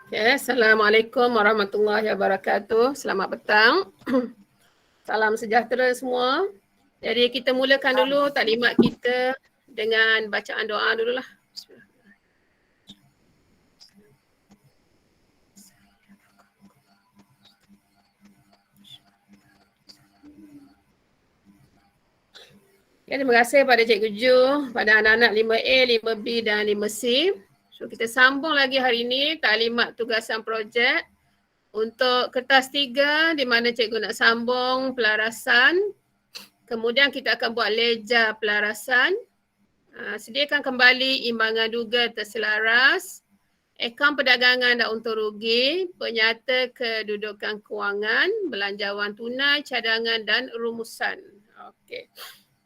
Okay, Assalamualaikum warahmatullahi wabarakatuh. Selamat petang. Salam sejahtera semua. Jadi kita mulakan dulu taklimat kita dengan bacaan doa dululah. Ya, terima kasih pada Cikgu Ju, pada anak-anak 5A, 5B dan 5C. So kita sambung lagi hari ini taklimat tugasan projek untuk kertas 3 di mana cikgu nak sambung pelarasan. Kemudian kita akan buat leja pelarasan. Sediakan kembali imbangan duga terselaras, akaun perdagangan dan untung rugi, penyata kedudukan kewangan, belanjawan tunai, cadangan dan rumusan. Okey.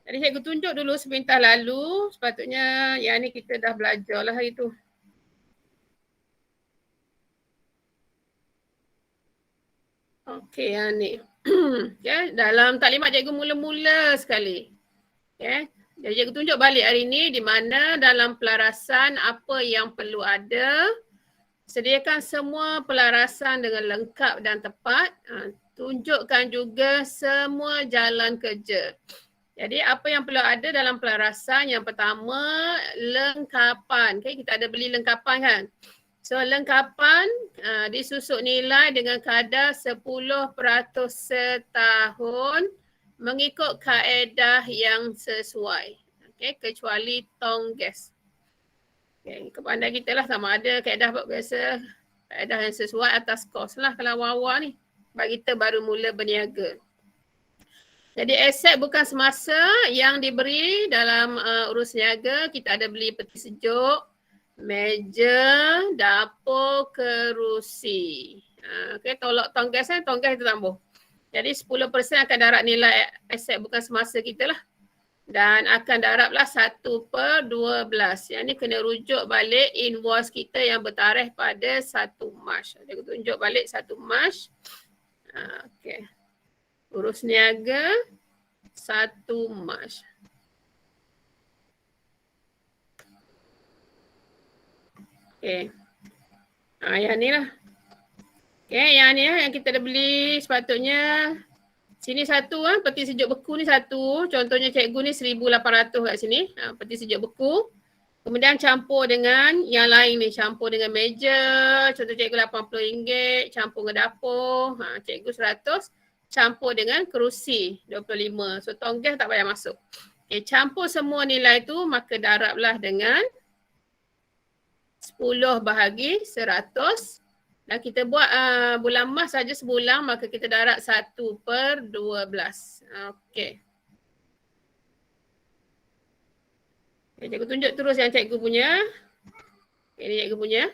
Jadi cikgu tunjuk dulu sebentar lalu, sepatutnya yang ni kita dah belajar lah hari tu. Okey, yang ni. Okay. Dalam taklimat cikgu mula-mula sekali. Okay. Jadi cikgu tunjuk balik hari ni di mana dalam pelarasan apa yang perlu ada. Sediakan semua pelarasan dengan lengkap dan tepat. Tunjukkan juga semua jalan kerja. Jadi apa yang perlu ada dalam pelarasan, yang pertama lengkapan. Okay, kita ada beli lengkapan kan. So lengkapan disusuk nilai dengan kadar 10% setahun mengikut kaedah yang sesuai. Okay, kecuali tong gas. Okay, kepada kita lah sama ada kaedah biasa, kaedah yang sesuai atas kos lah kalau awal-awal ni. Sebab kita baru mula berniaga. Jadi aset bukan semasa yang diberi dalam urus niaga. Kita ada beli peti sejuk, meja, dapur, kerusi. Okay, tolak tong gas kan, tong gas kita tambah. Jadi 10% akan darab nilai aset bukan semasa kita lah. Dan akan darablah 1/12. Yang ni kena rujuk balik invoice kita yang bertarikh pada 1 Mac. Dia tunjuk balik 1 Mac. Okay. Urus niaga 1 Mac. Okay. Yang ni lah. Okay, yang ni lah yang kita dah beli sepatutnya. Sini satu peti sejuk beku ni satu. Contohnya cikgu ni 1,800 kat sini. Peti sejuk beku. Kemudian campur dengan yang lain ni. Campur dengan meja. Contoh cikgu RM80. Campur dengan dapur. Cikgu 100. Campur dengan kerusi 25. So tong gas tak payah masuk. Okay, campur semua nilai tu maka darablah dengan 10 bahagi 100. Dan kita buat bulan Mac saja sebulan maka kita darab 1/12. Okey. Okay, cikgu tunjuk terus yang cikgu punya. Okay, ni cikgu punya.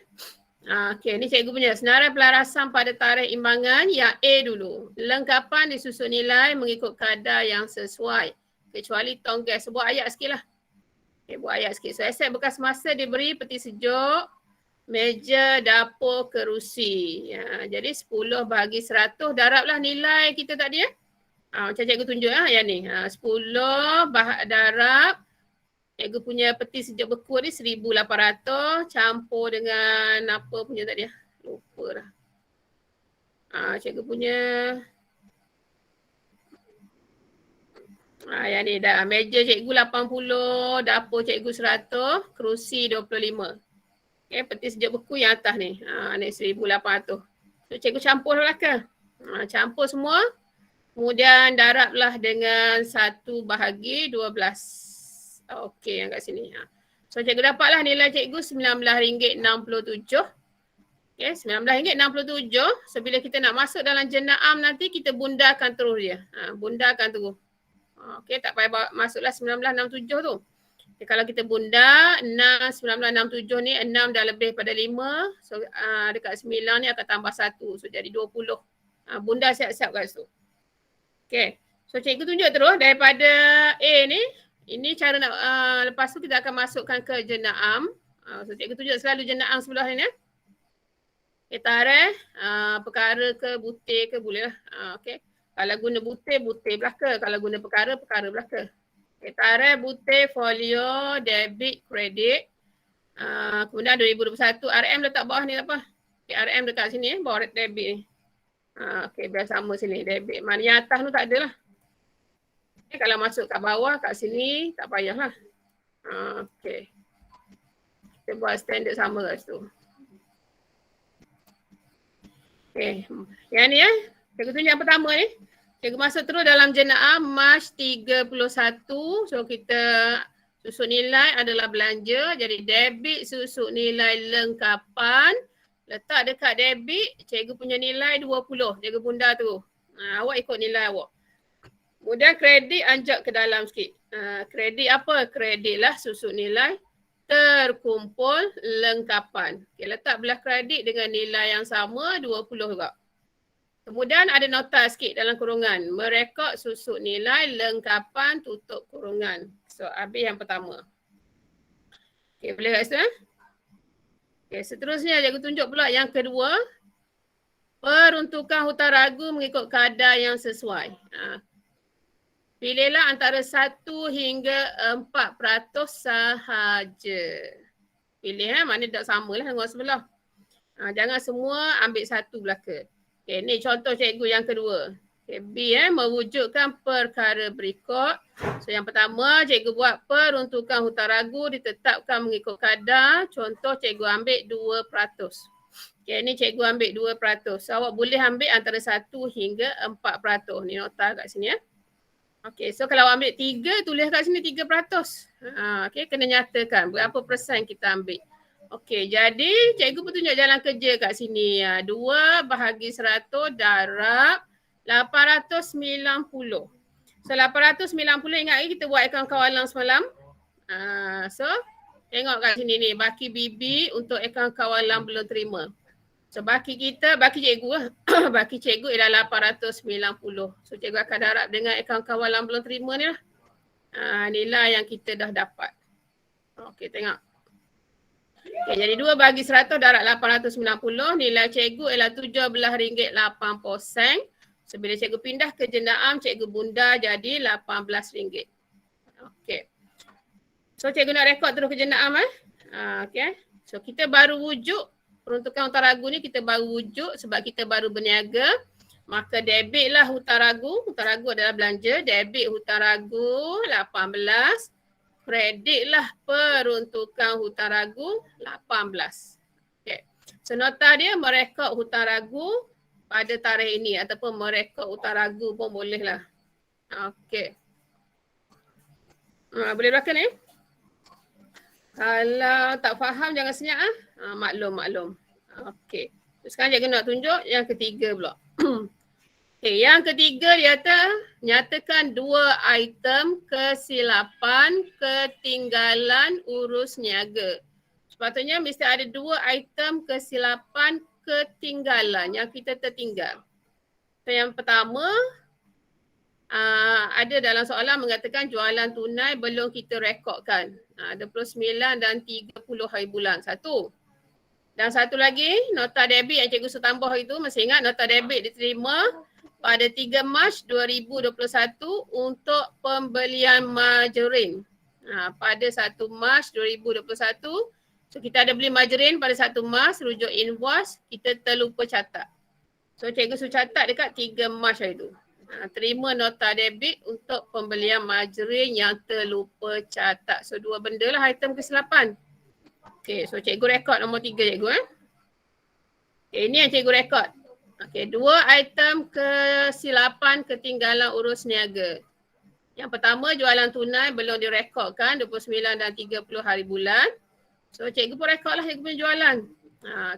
Okey, ni cikgu punya. Senarai pelarasan pada tarikh imbangan yang A dulu. Lengkapan disusun nilai mengikut kadar yang sesuai. Kecuali tong gas. Buat ayat sikit lah. Okay, buat ayat sikit. So aset bekas masa diberi peti sejuk, meja, dapur, kerusi. Jadi 10 bahagi 100 darablah nilai kita tadi ya. Macam cikgu tunjuk yang ni. 10 darab cikgu punya peti sejuk beku ni 1,800 campur dengan apa punya tadi ya. Lupa dah. Cikgu punya yang ni dah. Meja cikgu 80, dapur cikgu 100, kerusi 25. Okay, peti sejuk beku yang atas ni. Ni 1,800. So cikgu campur belakang. Campur semua. Kemudian darablah dengan 1 bahagi 12. Okey, yang kat sini. So cikgu dapatlah nilai cikgu RM19.67. Okay, RM19.67. So bila kita nak masuk dalam jenayam nanti kita bundarkan terus dia. Bundarkan terus. Okey, tak payah masuklah 1967 tu. Okay, kalau kita bundar 1967 ni 6 dah lebih pada 5. So dekat 9 ni akan tambah 1. So jadi 20. Bundar siap-siap kat situ. Okay. So cikgu tunjuk terus daripada A ni. Ini cara nak lepas tu kita akan masukkan ke jenayam. So cikgu tunjuk selalu jenayam sebelah ni. Okay, tarikh perkara ke butir ke boleh lah. Okay. Kalau guna butir belaka. Kalau guna perkara belaka. Okay, tarikh, butir, folio, debit, kredit. Kemudian 2021 RM letak bawah ni apa? PRM dekat sini bawah debit ni. Okey, biar sama sini debit. Mana yang atas tu tak adalah. Kalau masuk kat bawah kat sini tak payahlah. Okey. Kita buat standard sama kat situ. Okey. Yang ni cikgu tunjuk yang pertama ni. Cikgu masuk terus dalam jenayah Mac 31. So kita susuk nilai adalah belanja. Jadi debit susuk nilai lengkapan. Letak dekat debit, cikgu punya nilai 20. Cikgu bunda tu. Awak ikut nilai awak. Kemudian kredit anjak ke dalam sikit. Kredit apa? Kredit lah susuk nilai terkumpul lengkapan. Okay, letak belah kredit dengan nilai yang sama 20 juga. Kemudian ada nota sikit dalam kurungan. Merekod susuk nilai lengkapan tutup kurungan. So habis yang pertama. Okay, boleh kat situ Okay, seterusnya cikgu tunjuk pula yang kedua. Peruntukan hutang ragu mengikut kadar yang sesuai. Pilihlah antara 1 hingga 4% sahaja. Pilih mana tak samalah dengan sebelah. Jangan semua ambil satu belaka. Okay, ni contoh cikgu yang kedua. Okay, B mewujudkan perkara berikut. So yang pertama cikgu buat peruntukan hutang ragu ditetapkan mengikut kadar. Contoh cikgu ambil 2%. Okay, ni cikgu ambil 2%. So awak boleh ambil antara 1 hingga 4%. Ni nota kat sini Okay, so kalau ambil 3, tulis kat sini 3%. Okay, kena nyatakan berapa persen kita ambil. Okay, jadi cikgu pun tunjuk jalan kerja kat sini. 2 bahagi 100 darab 890. So 890 ingat lagi kita buat akaun kawalan semalam. So tengok kat sini ni, baki bibi untuk akaun kawalan belum terima. So baki kita, baki cikgu baki cikgu ialah 890. So cikgu akan darab dengan akaun kawalan belum terima ni lah. Nilai yang kita dah dapat. Okey, tengok. Okay, jadi 2 bagi 100 darab 890. Nilai cikgu ialah RM17.80. So bila cikgu pindah ke jenayah cikgu bunda jadi RM18. Okey. So cikgu nak rekod terus ke jenayah okey. So kita baru wujud peruntukan hutang ragu ni, kita baru wujud sebab kita baru berniaga. Maka debit lah hutang ragu. Hutang ragu adalah belanja. Debit hutang ragu 18. Kredit lah peruntukan hutang ragu 18. Okay. So nota dia merekod hutang ragu pada tarikh ini ataupun merekod hutang ragu pun boleh lah. Okay. Boleh belakang ni? Kalau tak faham jangan senyap maklum. Okey. Sekarang cikgu nak tunjuk yang ketiga pula. Okay, yang ketiga dia nyatakan 2 item kesilapan ketinggalan urus niaga. Sepatutnya mesti ada 2 item kesilapan ketinggalan yang kita tertinggal. So yang pertama ada dalam soalan mengatakan jualan tunai belum kita rekodkan. 29 dan 30 hari bulan. Satu. Dan satu lagi, nota debit yang cikgu tambah itu, masih ingat nota debit diterima pada 3 Mac 2021 untuk pembelian margarin. Pada 1 Mac 2021, so kita ada beli margarin pada 1 Mac, rujuk invoice, kita terlupa catat. So cikgu suruh catat dekat 3 Mac itu. Terima nota debit untuk pembelian margarin yang terlupa catat. So 2 benda lah item kesilapan. Okay, so cikgu rekod nombor 3 cikgu Okay, ini yang cikgu rekod. Okay, 2 item kesilapan ketinggalan urus niaga. Yang pertama jualan tunai belum direkodkan 29 dan 30 hari bulan. So cikgu pun rekod lah cikgu punya jualan.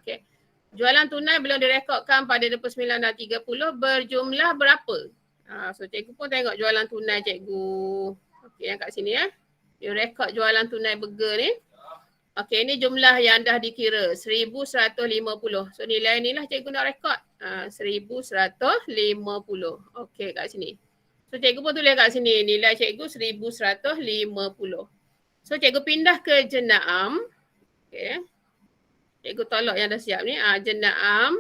Okay. Jualan tunai belum direkodkan pada 29 dan 30 berjumlah berapa? So cikgu pun tengok jualan tunai cikgu. Okay, yang kat sini Dia rekod jualan tunai burger ni. Okey, ini jumlah yang dah dikira 1150. So nilai ni lah cikgu nak rekod. 1150. Okey, kat sini. So cikgu pun tulis kat sini nilai cikgu 1150. So cikgu pindah ke jenayah. Okey. Cikgu tolak yang dah siap ni. Jenayah.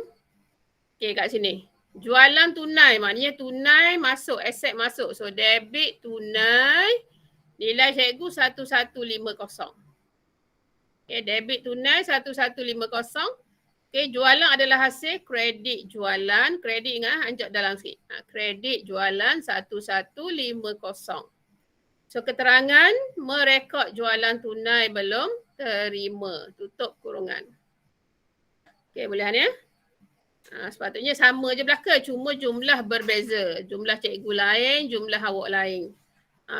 Okey, kat sini. Jualan tunai maknanya tunai masuk, aset masuk. So debit tunai nilai cikgu 1150. Okay, debit tunai 1150. Okay, jualan adalah hasil kredit jualan. Kredit ingat, anjak dalam sikit. Kredit jualan 1150. So keterangan merekod jualan tunai belum terima. Tutup kurungan. Okay, boleh ya? Sepatutnya sama je belaka, cuma jumlah berbeza. Jumlah cikgu lain, jumlah awak lain.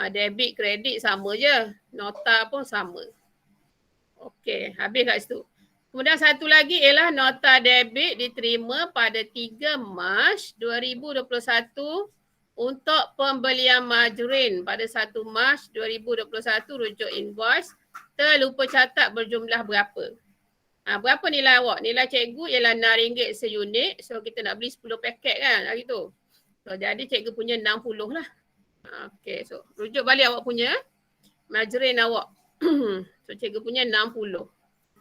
Debit, kredit sama je. Nota pun sama. Okey, habis kat situ. Kemudian satu lagi ialah nota debit diterima pada 3 Mac 2021 untuk pembelian margarin pada 1 Mac 2021 rujuk invoice terlupa catat berjumlah berapa. Berapa nilai awak? Nilai cikgu ialah RM6 seunit. So kita nak beli 10 paket kan hari tu. So jadi cikgu punya 60 lah. Okey, so rujuk balik awak punya margarin awak. So cikgu punya 60.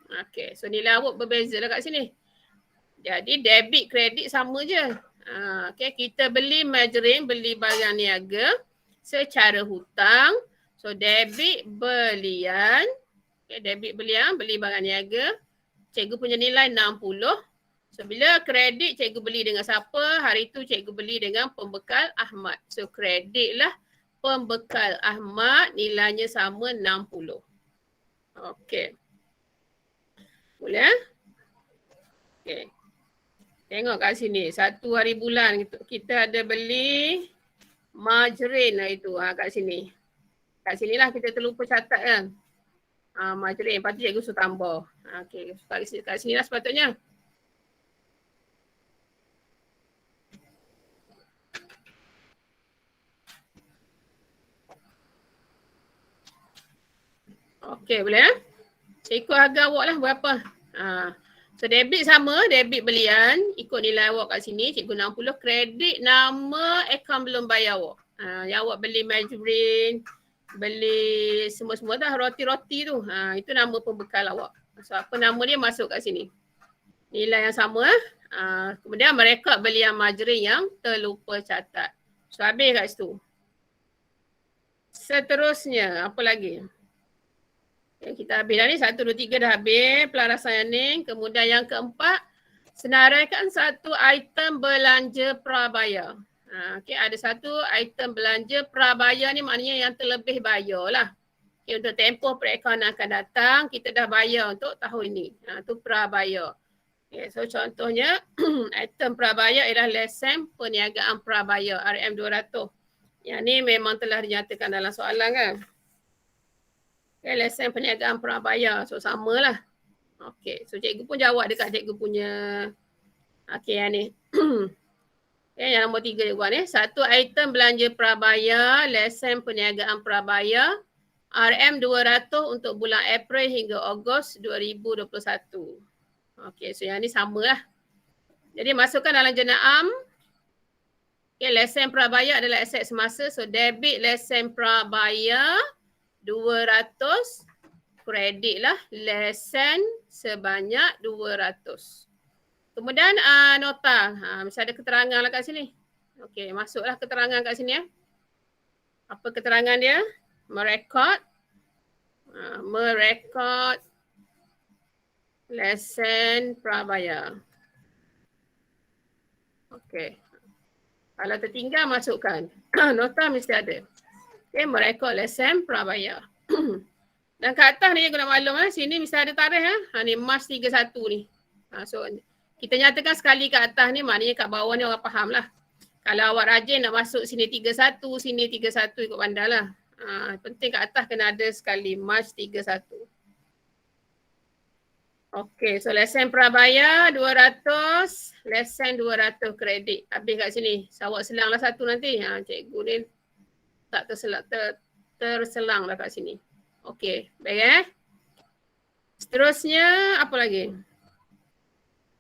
Okay, so nilai awak berbeza lah kat sini. Jadi debit kredit sama je. Okay, kita beli margarin, beli barang niaga secara hutang. So debit belian. Okay, debit belian, beli barang niaga. Cikgu punya nilai 60. So bila kredit cikgu beli dengan siapa? Hari tu cikgu beli dengan pembekal Ahmad. So kredit lah pembekal Ahmad, nilainya sama 60. Okay. Boleh? Okay. Tengok kat sini. Satu hari bulan kita ada beli margarin lah itu. Kat sini. Kat sinilah kita terlupa catat kan. Margarin. Lepas tu cikgu suruh tambah. Okay. Kat sinilah sepatutnya. Okay, boleh ya? Ikut harga awak lah berapa. So debit sama, debit belian. Ikut nilai awak kat sini, cikgu 60. Kredit nama akaun belum bayar awak. Yang awak beli margarine, beli semua-semua dah roti-roti tu. Itu nama pembekal awak. So apa nama dia masuk kat sini. Nilai yang sama. Kemudian merekod belian margarine yang terlupa catat. So habis kat situ. Seterusnya, apa lagi? Okay, kita habis dah ni. 1, 2, 3 dah habis pelarasan ni. Kemudian yang keempat, senaraikan satu item belanja prabayar. Okay, ada satu item belanja prabayar ni maknanya yang terlebih bayar lah. Okay, untuk tempoh perekonomian akan datang, kita dah bayar untuk tahun ini. Itu prabayar. Okay, so contohnya, item prabayar ialah lesen perniagaan prabayar RM200. Yang ni memang telah dinyatakan dalam soalan kan. Okay, lesen perniagaan prabayar. So samalah. Okay, so cikgu pun jawab dekat cikgu punya. Okay, yang ni. Okay, yang nombor 3 dia buat ni. Satu item belanja prabayar, lesen perniagaan prabayar, RM200 untuk bulan April hingga Ogos 2021. Okay, so yang ni samalah. Jadi masukkan dalam jenayah. Okay, lesen prabayar adalah aset semasa. So debit lesen prabayar 200, kredit lah lesen sebanyak 200. Kemudian nota, mesti ada keterangan lah kat sini. Okey, masuklah keterangan kat sini ya. Apa keterangan dia? Merekod lesen prabayar. Okey. Kalau tertinggal masukkan. Nota mesti ada. Okey, merekod lesen prabayar. Dan kat atas ni aku nak maklum sini mesti ada tarikh ni Mac 31 ni. So kita nyatakan sekali kat atas ni, maknanya kat bawah ni orang faham lah. Kalau awak rajin nak masuk sini 31, sini 31 ikut bandar lah. Penting kat atas kena ada sekali Mac 31. Okey, so lesen prabayar 200, lesen 200 kredit. Habis kat sini. So awak selang lah satu nanti. Cikgu ni tak terselang lah kat sini. Okey, baik Seterusnya apa lagi?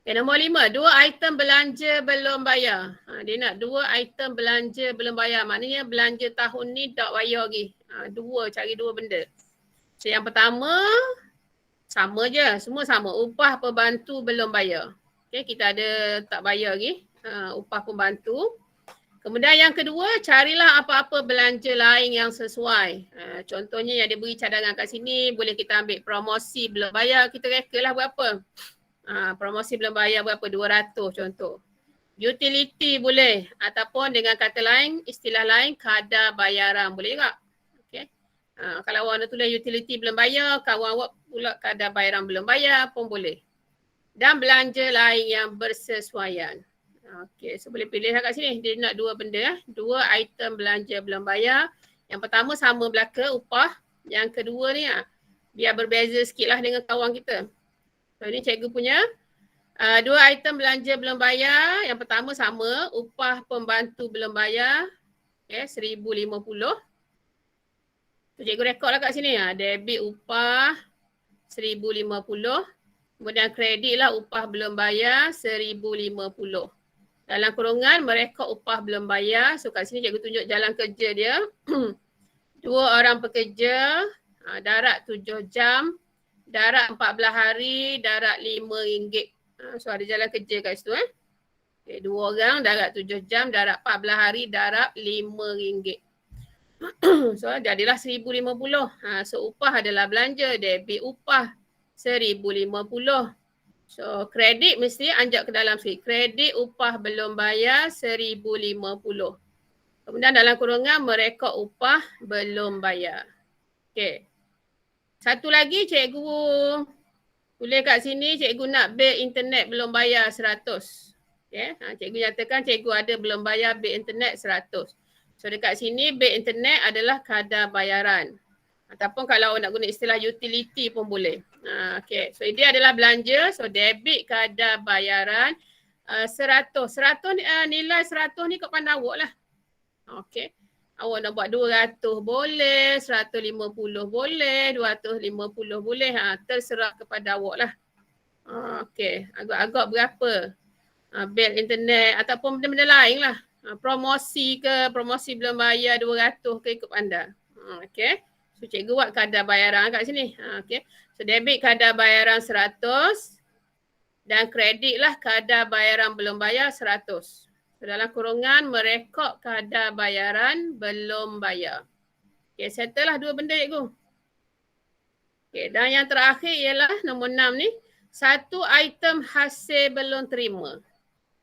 Okay, nombor 5, 2 item belanja belum bayar. Dia nak 2 item belanja belum bayar. Maknanya belanja tahun ni tak bayar lagi. 2, cari 2 benda. So yang pertama, sama je. Semua sama. Upah pembantu belum bayar. Okay, kita ada tak bayar lagi. Upah pembantu. Kemudian yang kedua, carilah apa-apa belanja lain yang sesuai. Contohnya yang dia beri cadangan kat sini, boleh kita ambil promosi belum bayar. Kita reka lah berapa. Promosi belum bayar berapa? 200 contoh. Utility boleh ataupun dengan kata lain, istilah lain kadar bayaran boleh juga. Okay. Kalau awak nak tulis utility belum bayar, kawan awak pula kadar bayaran belum bayar pun boleh. Dan belanja lain yang bersesuaian. Okey, so boleh pilih kat sini. Dia nak dua benda. Dua item belanja belum bayar. Yang pertama sama belaka upah. Yang kedua ni biar berbeza sikit lah dengan kawan kita. So ni cikgu punya. Dua item belanja belum bayar. Yang pertama sama upah pembantu belum bayar. Okay, 1,050. So cikgu rekod lah kat sini. Debit upah 1,050. Kemudian kredit lah upah belum bayar 1,050. Dalam kurungan merekod upah belum bayar. So kat sini cikgu tunjuk jalan kerja dia. 2 orang pekerja, darat 7 jam, darat 14 hari, darat RM5. So ada jalan kerja kat situ. Okay, 2 orang, darat 7 jam, darat 14 hari, darat RM5. So jadilah 1,050. So upah adalah belanja, debit upah 1,050. So kredit mesti anjak ke dalam sikit. Kredit upah belum bayar 1,050. Kemudian dalam kurungan merekod upah belum bayar. Okey. Satu lagi cikgu tulis kat sini, cikgu nak bil internet belum bayar 100. Okay. Cikgu nyatakan cikgu ada belum bayar bil internet 100. So dekat sini bil internet adalah kadar bayaran. Ataupun kalau nak guna istilah utility pun boleh. Okay. So dia adalah belanja. So debit kadar bayaran 100. 100 nilai 100 ni kat pandang awak lah. Okay. Awak nak buat 200 boleh, 150 boleh, 250 boleh. Terserah kepada awak lah. Okay. Agak-agak berapa? Bil internet ataupun benda-benda lain lah. Promosi ke, promosi belum bayar 200 ke ikut anda. Okay. So cikgu buat kadar bayaran kat sini. Okay. So debit kadar bayaran 100 dan kredit lah kadar bayaran belum bayar 100. So dalam kurungan merekod kadar bayaran belum bayar. Okay, settle lah dua benda cikgu. Okay, dan yang terakhir ialah nombor 6 ni. Satu item hasil belum terima.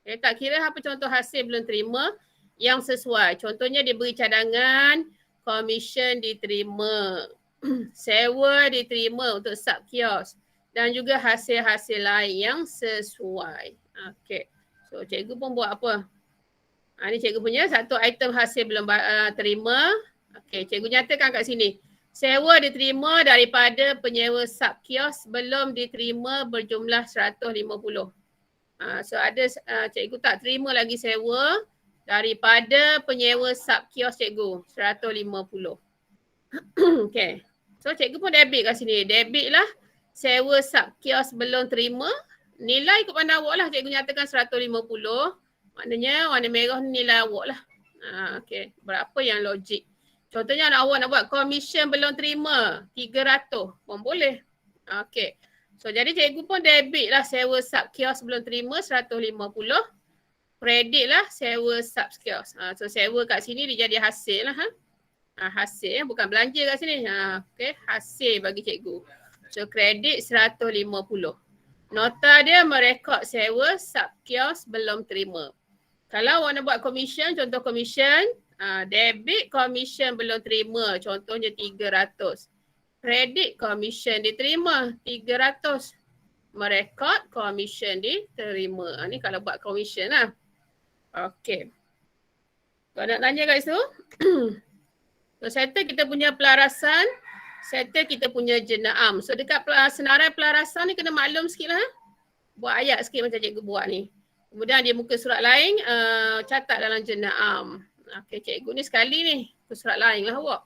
Okay, tak kira apa contoh hasil belum terima yang sesuai. Contohnya dia beri cadangan, komisen diterima, sewa diterima untuk sub kios dan juga hasil-hasil lain yang sesuai. Okay. So cikgu pun buat apa? Ni cikgu punya satu item hasil belum terima. Okay, cikgu nyatakan kat sini. Sewa diterima daripada penyewa sub kios belum diterima berjumlah 150. So ada cikgu tak terima lagi sewa daripada penyewa sub kios cikgu 150. Okay. So cikgu pun debit kat sini. Debit lah sewa sub kios belum terima. Nilai ikut pandang awak lah. Cikgu nyatakan 150. Maknanya warna merah ni nilai awak lah. Okay. Berapa yang logik. Contohnya awak nak buat komisen belum terima 300 pun boleh. Okay. So jadi cikgu pun debit lah sewa sub kios belum terima 150. Kredit lah sewa sub kios. So sewa kat sini dia jadi hasil lah. Hasil bukan belanja kat sini. Okay. Hasil bagi cikgu. So kredit 150. Nota dia merekod sewa sub kios belum terima. Kalau awak nak buat komisen, contoh komisen, debit komisen belum terima, contohnya 300. Kredit komisen diterima 300. Merekod komisen diterima. Ni kalau buat komisen lah. Okey. Kau nak tanya kat situ? So settle kita punya pelarasan, settle kita punya jenaam. So dekat senarai pelarasan ni kena maklum sikit lah. Buat ayat sikit macam cikgu buat ni. Kemudian dia muka surat lain, catat dalam jenaam. Okey, cikgu ni sekali ni. Muka surat lain lah awak.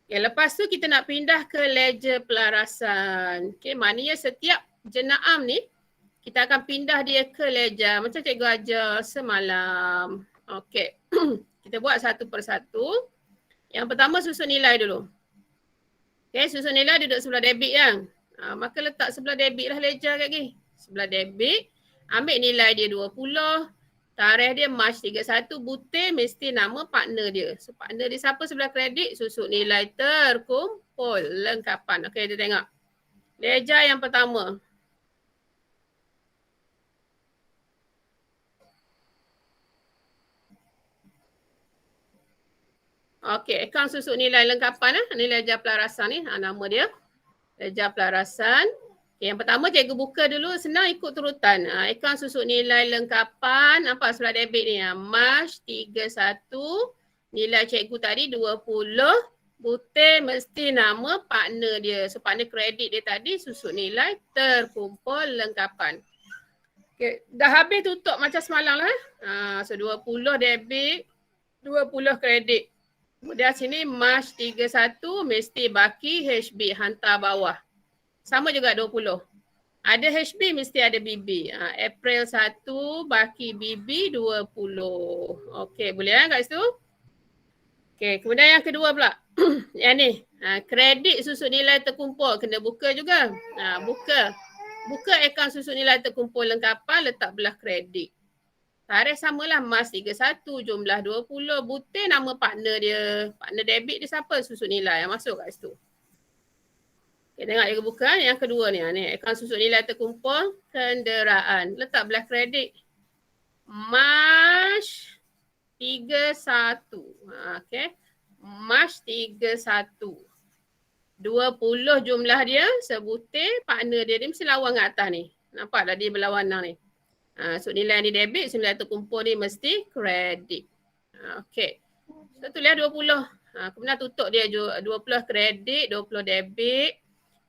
Okay, lepas tu kita nak pindah ke ledger pelarasan. Okay, maknanya setiap jenaam ni kita akan pindah dia ke ledger. Macam cikgu ajar semalam. Okay, kita buat satu persatu. Yang pertama susun nilai dulu. Okay, susun nilai duduk sebelah debit kan. Maka letak sebelah debit lah ledger kat ni. Sebelah debit, ambil nilai dia 20. Tarikh dia Mac 31, butir mesti nama partner dia. So partner dia siapa sebelah kredit, susuk nilai terkumpul. Lengkapan. Okey, kita tengok. Ledger yang pertama. Okey, akaun susuk nilai lengkapan nilai jar pelarasan ni. Nama dia jar pelarasan. Okay, yang pertama cikgu buka dulu, senang ikut turutan. Akaun susuk nilai lengkapan, apa sebelah debit ni? March 31, nilai cikgu tadi 20, butir mesti nama partner dia. So partner kredit dia tadi susuk nilai terkumpul lengkapan. Okay, dah habis tutup macam semalam lah. So 20 debit, 20 kredit. Kemudian sini March 31 mesti baki HB hantar bawah. Sama juga 20. Ada HB mesti ada BB. April 1 baki BB 20. Okey, boleh kat situ? Okey, kemudian yang kedua pula. Yang ni, kredit susuk nilai terkumpul kena buka juga. Buka. Buka akaun susuk nilai terkumpul lengkapan, letak belah kredit. Tarikh samalah Mas 31, jumlah 20, butir nama partner dia. Partner debit dia siapa? Susuk nilai yang masuk kat situ. Okay, tengok dia buka yang kedua ni. Akaun susuk nilai terkumpul kenderaan. Letak belah kredit. March 31. Okay. March 31. 20 jumlah dia, sebutir partner dia. Dia mesti lawan kat atas ni. Nampak dah dia berlawanan ni. So nilai ni debit, nilai terkumpul ni mesti kredit. Okey. So tulis 20. Kemudian tutup dia 20 kredit, 20 debit.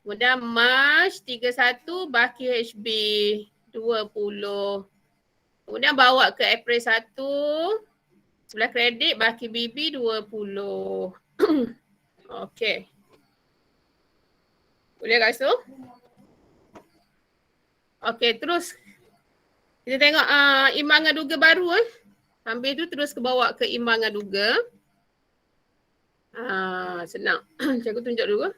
Kemudian March 31 baki HB 20. Kemudian bawa ke April 1. Sebelah kredit baki BB 20. Okey. Boleh kat situ? Okey, terus kita tengok imbangan duga baru. Sambil tu terus ke bawa ke imbangan duga. Senang. Cikgu tunjuk dulu.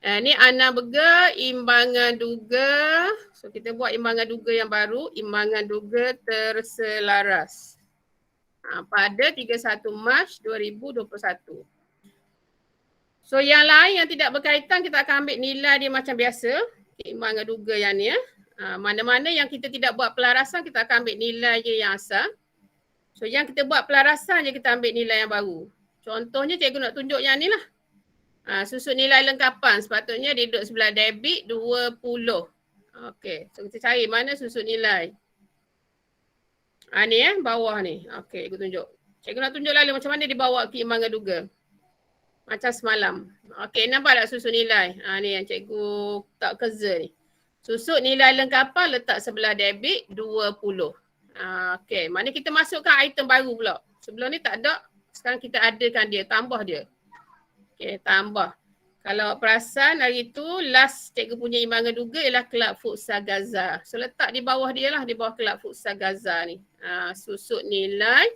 Ni Ana Bega, imbangan duga. So kita buat imbangan duga yang baru. Imbangan duga terselaras. Pada 31 Mac 2021. So yang lain yang tidak berkaitan kita akan ambil nilai dia macam biasa. Imbangan duga yang ni. Mana-mana yang kita tidak buat pelarasan kita akan ambil nilai je yang asal. So yang kita buat pelarasan je kita ambil nilai yang baru. Contohnya cikgu nak tunjuk yang ni lah. Susuk nilai lengkapan sepatutnya dia duduk sebelah debit 20. Okey, so kita cari mana susuk nilai. Ni bawah ni. Okey, cikgu tunjuk. Cikgu nak tunjuk lalu macam mana dibawa ke imbangan duga. Macam semalam. Okey, nampak tak susuk nilai? Ni yang cikgu tak kerja ni. Susuk nilai lengkapan letak sebelah debit 20. Okey, mana kita masukkan item baru pula. Sebelum ni tak ada, sekarang kita adakan dia, tambah dia. Okey, tambah. Kalau perasan hari tu last cikgu punya imbangan duga ialah Kelab Futsal Gaza. So letak di bawah dia lah, di bawah Kelab Futsal Gaza ni. Susuk nilai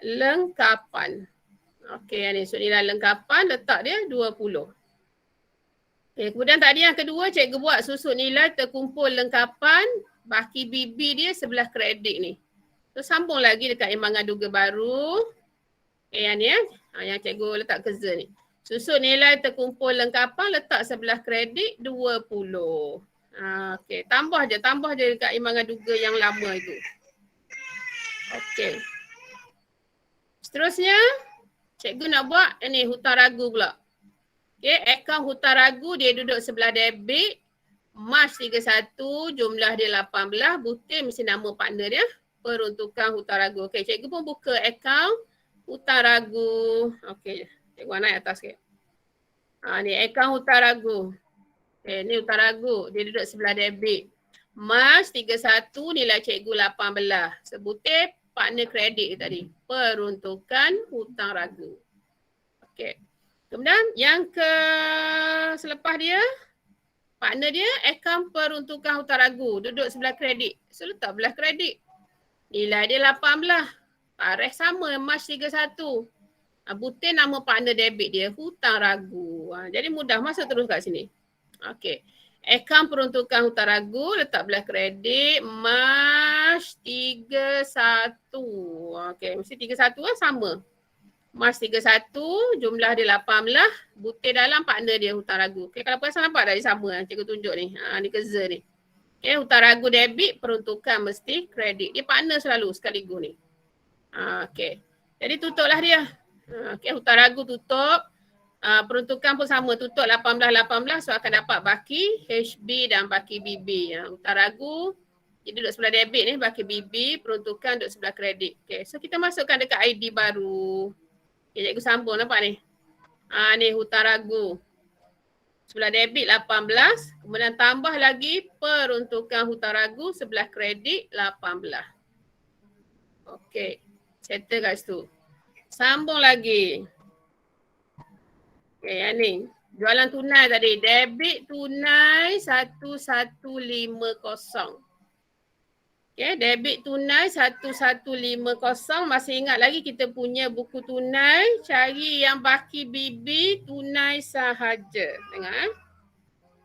lengkapan. Okey, ni susuk nilai lengkapan letak dia 20. Okay, kemudian tadi yang kedua cikgu buat susuk nilai terkumpul lengkapan baki BB dia sebelah kredit ni. So sambung lagi dekat imbangan duga baru. Yang ni yang cikgu letak kerja ni. Susuk nilai terkumpul lengkapan letak sebelah kredit 20. Okey, tambah je dekat imbangan duga yang lama itu. Okey. Seterusnya cikgu nak buat ni hutang ragu pula. Okay, akaun hutang ragu dia duduk sebelah debit. March 31, jumlah dia 18, butir mesti nama partner dia. Peruntukan hutang ragu. Okay, cikgu pun buka akaun hutang ragu. Okay, cikgu naik atas sikit. Ni akaun hutang ragu. Okay, ni hutang ragu. Dia duduk sebelah debit. March 31, nilai cikgu 18. Sebutir partner kredit tadi. Peruntukan hutang ragu. Okay. Kemudian yang selepas dia, partner dia akaun peruntukan hutang ragu. Duduk sebelah kredit. So letak belah kredit. Nilai dia 18. Tarikh sama March 31. Butir nama partner debit dia hutang ragu. Jadi mudah masuk terus kat sini. Okey. Akaun peruntukan hutang ragu letak belah kredit March 31. Okey, mesti 31 lah sama. March 31, jumlah dia 18, butir dalam partner dia hutang ragu. Okay, kalau perasan nampak dah dia sama cikgu tunjuk ni. Ni kerja ni. Okay, hutang ragu debit, peruntukan mesti kredit. Dia partner selalu sekaligus ni. Okay. Jadi tutuplah dia. Okey, hutang ragu tutup. Peruntukan pun sama, tutup 18-18, so akan dapat baki HB dan baki BB. Hutang ragu, dia duduk sebelah debit ni, baki BB, peruntukan duduk sebelah kredit. Okay, so kita masukkan dekat ID baru. Okay, cikgu sambung nampak ni. Ni hutang ragu. Sebelah debit 18, kemudian tambah lagi peruntukan hutang ragu sebelah kredit 18. Okey, settle kat situ. Sambung lagi. Okay, yang ni. Jualan tunai tadi. Debit tunai 1150. Okay, debit tunai 1150. Masih ingat lagi kita punya buku tunai. Cari yang baki BB tunai sahaja. Tengok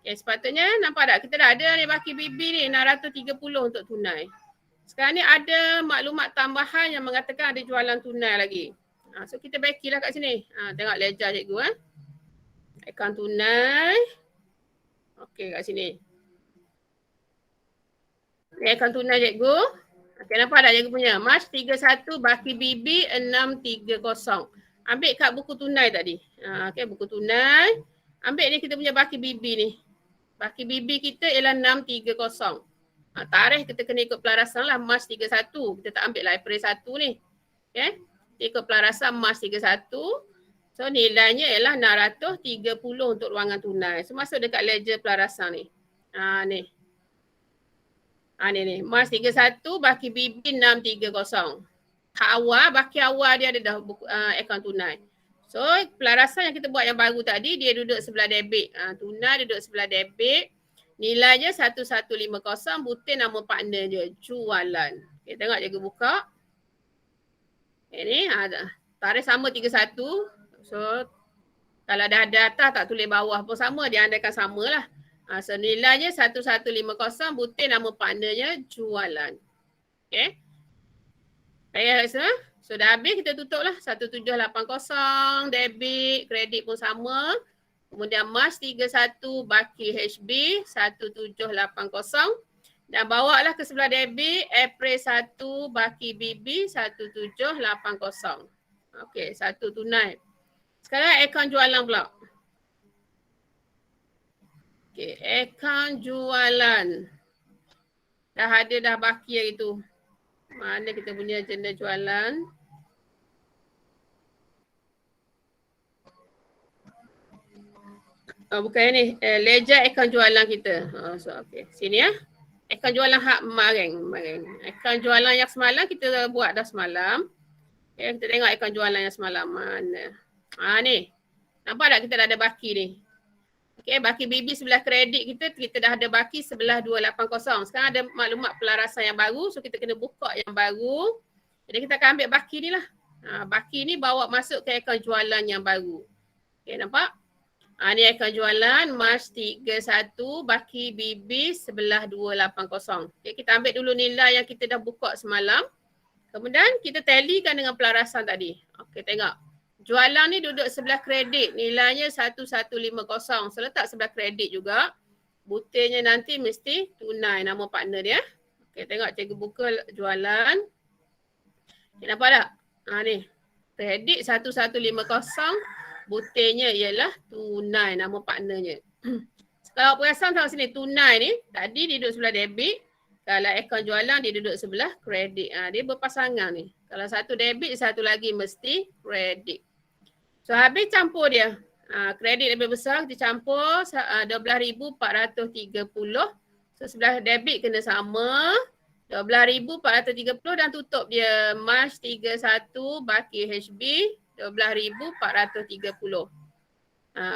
Okay, sepatutnya nampak tak? Kita dah ada ni baki BB ni 630 untuk tunai. Sekarang ni ada maklumat tambahan yang mengatakan ada jualan tunai lagi. So kita backilah kat sini. Tengok ledger cikgu akaun tunai. Okey kat sini. Ni akaun tunai cikgu. Okey nampak tak cikgu punya? March 31 baki BB 630. Ambil kat buku tunai tadi. Okey buku tunai. Ambil ni kita punya baki BB ni. Baki BB kita ialah 630. Tarikh kita kena ikut pelarasan lah March 31. Kita tak ambil lah April 1 ni. Okey. Kita ikut pelarasan March 31. So nilainya ialah 630 untuk ruangan tunai. So masuk dekat ledger pelarasan ni. Ni. Ni. March 31 baki BB 630. Hak awal, baki awal dia ada dah akaun tunai. So pelarasan yang kita buat yang baru tadi dia duduk sebelah debit. Tunai duduk sebelah debit. Nilainya 1150, butir nama partner je. Jualan. Okay, tengok cikgu buka. Ni tarikh sama 31. So kalau dah ada atas tak tulis bawah pun sama, dia andaikan samalah. So nilainya 1150, butir nama partnernya jualan. Okay. So dah habis kita tutup lah 1780 debit, kredit pun sama. Kemudian March 31 baki HB 1780. Dan bawa lah ke sebelah debit April 1 baki BB 1780. Okey, satu tunai. Sekarang akaun jualan pula. Okey, akaun jualan. Dah ada dah baki hari tu. Mana kita punya agenda jualan? Bukan ni. Ledger akaun jualan kita. So okey. Sini ya. Akaun jualan hak kemarin. Akaun jualan yang semalam kita buat dah semalam. Okay, kita tengok akaun jualan yang semalam mana. Ni. Nampak tak kita dah ada baki ni. Okay, baki BB sebelah kredit kita dah ada baki sebelah 280. Sekarang ada maklumat pelarasan yang baru. So kita kena buka yang baru. Jadi kita akan ambil baki ni lah. Baki ni bawa masuk ke akaun jualan yang baru. Okay, nampak? Ni akaun jualan March 31 baki BB sebelah 280. Okay, kita ambil dulu nilai yang kita dah buka semalam. Kemudian kita tallykan dengan pelarasan tadi. Okey, tengok. Jualan ni duduk sebelah kredit. Nilainya 1150. So letak sebelah kredit juga. Butirnya nanti mesti tunai nama partner dia. Okey, tengok cikgu buka jualan. Okay, nampak tak? Ni. Kredit 1150. Butirnya ialah tunai nama partnernya. Kalau perasan tengok sini tunai ni. Tadi dia duduk sebelah debit. Kalau akaun jualan dia duduk sebelah kredit. Dia berpasangan ni. Kalau satu debit, satu lagi mesti kredit. So habis campur dia. Kredit lebih besar, kita campur 12,430. So sebelah debit kena sama. 12,430 dan tutup dia March 31 baki HB 12,430.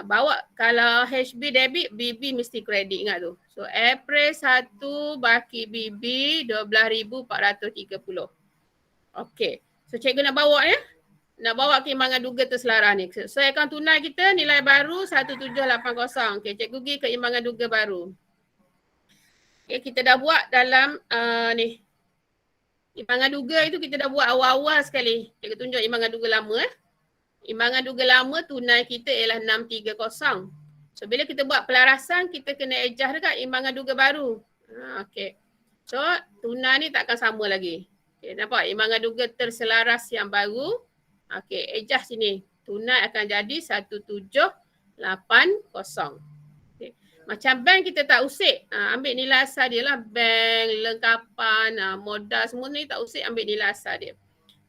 Bawa kalau HB debit, BB mesti kredit, ingat tu. So April 1 baki BB 12,430. Okey. So cikgu nak bawa ya. Nak bawa keimbangan duga terselaras ni. So akaun tunai kita nilai baru 1780. Okey, cikgu pergi keimbangan duga baru. Okey, kita dah buat dalam ni. Imbangan duga itu kita dah buat awal-awal sekali. Cikgu tunjuk imbangan duga lama Imbangan duga lama tunai kita ialah 630. So bila kita buat pelarasan, kita kena adjust dekat imbangan duga baru. Okey. So tunai ni takkan sama lagi. Okay, nampak imbangan duga terselaras yang baru Okey, adjust sini. Tunai akan jadi 1780. Okay. Macam bank kita tak usik. Ambil nilai asal dia lah. Bank, lengkapan, modal semua ni tak usik, ambil nilai asal dia.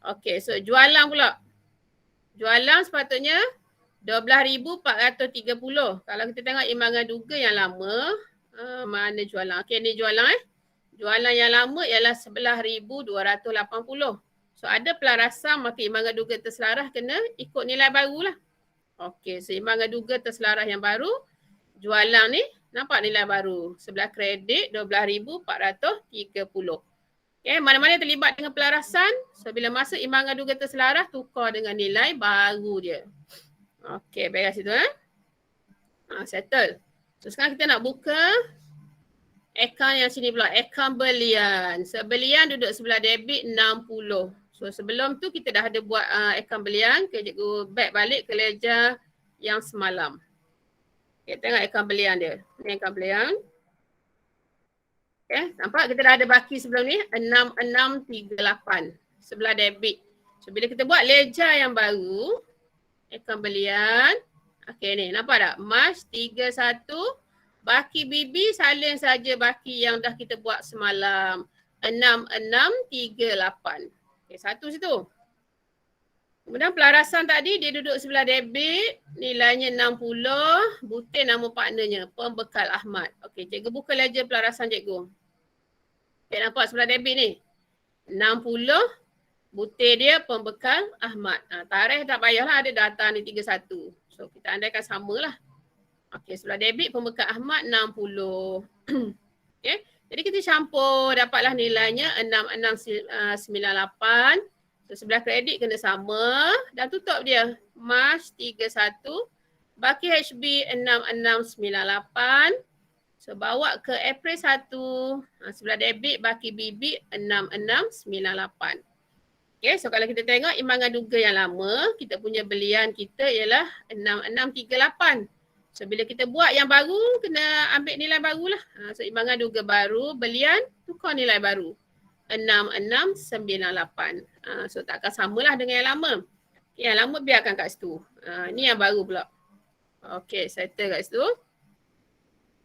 Okey, so jualan pula. Jualan sepatutnya 12,430. Kalau kita tengok imbangan duga yang lama, mana jualan? Okey, ni jualan Jualan yang lama ialah 11,280. So ada pelarasan, maka imbangan duga terselarah kena ikut nilai barulah. Okey, so imbangan duga terselarah yang baru, jualan ni nampak nilai baru. Sebelah kredit 12,430. Okay, mana-mana terlibat dengan pelarasan, so bila masuk imbangan duga terselarah, tukar dengan nilai baru dia. Okey, beres situ settle. So sekarang kita nak buka akaun yang sini pula, akaun belian. So belian duduk sebelah debit 60. So sebelum tu kita dah ada buat akaun belian. Okay, cikgu back balik ke ledger yang semalam. Okay, tengok akaun belian dia. Ni akaun belian. Okay, nampak kita dah ada baki sebelum ni 6638 sebelah debit. So bila kita buat ledger yang baru, akaun belian. Okay ni, nampak tak? March 31. Baki BB salin saja baki yang dah kita buat semalam. 6638. Okay, satu situ. Kemudian pelarasan tadi dia duduk sebelah debit. Nilainya 60. Butir nama partnernya. Pembekal Ahmad. Okay, cikgu buka ledger pelarasan cikgu. Okay, nampak sebelah debit ni. 60. Butir dia pembekal Ahmad. Tarikh tak payahlah, ada data ni 31. So kita andaikan samalah. Okey, sebelah debit pembekal Ahmad 60. Okey, jadi kita campur dapatlah nilainya 6698. So sebelah kredit kena sama dan tutup dia March 31. Baki HB 6698. So bawa ke April 1. Sebelah debit baki BB 6698. Okay, so kalau kita tengok imbangan duga yang lama, kita punya belian kita ialah 6638. So bila kita buat yang baru, kena ambil nilai barulah. So imbangan duga baru, belian, tukar nilai baru. 6698. So tak akan samalah dengan yang lama. Yang lama biarkan kat situ. Ni yang baru pula. Okay, settle kat situ.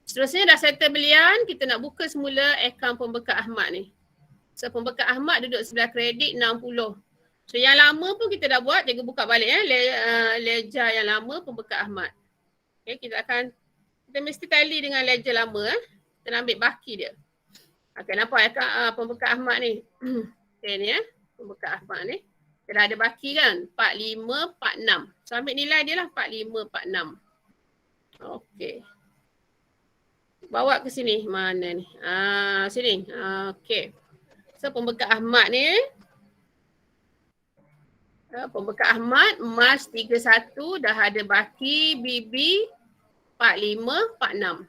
Seterusnya dah settle belian, kita nak buka semula akaun pembekal Ahmad ni. So pembekal Ahmad duduk sebelah kredit 60. So yang lama pun kita dah buat, cikgu buka balik ledger yang lama pembekal Ahmad. Okay, kita mesti tally dengan ledger lama. Kita nak ambil baki dia. Okay, nampak pembekal Ahmad ni. Okay ni pembekal Ahmad ni. Kita dah ada baki kan, 4546. So ambil nilai dia lah 4546. Okay. Bawa ke sini, mana ni? Sini. Okay. So pembekal Ahmad ni. Pembekal Ahmad March 31 dah ada baki BB 4546.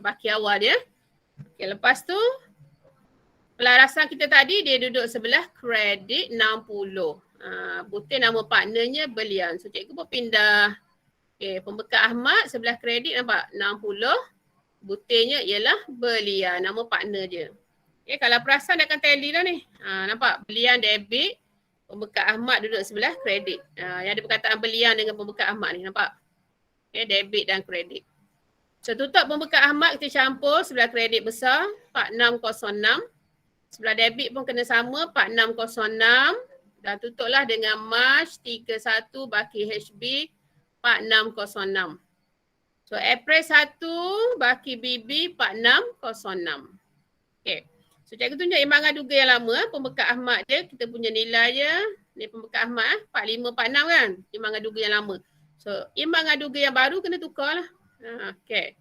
Baki awal dia. Okay, lepas tu pelarasan kita tadi dia duduk sebelah kredit 60. Butir nama partnernya belian. So cikgu pun pindah. Okay, pembekal Ahmad sebelah kredit nampak 60. Butirnya ialah belian, nama partner dia. Okay, kalau perasan dia akan tally dah ni. Nampak belian debit. Pembekal Ahmad duduk sebelah kredit. Yang ada perkataan belian dengan pembekal Ahmad ni, nampak? Okay, debit dan kredit. So tutup pembekal Ahmad kita campur sebelah kredit besar 4606. Sebelah debit pun kena sama 4606. Dan tutuplah dengan March 31 baki HB 4606. So April 1 baki BB 4606. Okay. So cikgu tunjuk imbangan duga yang lama, pembekal Ahmad dia, kita punya nilai dia, ni pembekal Ahmad 4546 kan, imbangan duga yang lama. So imbangan duga yang baru kena tukar lah. Okay.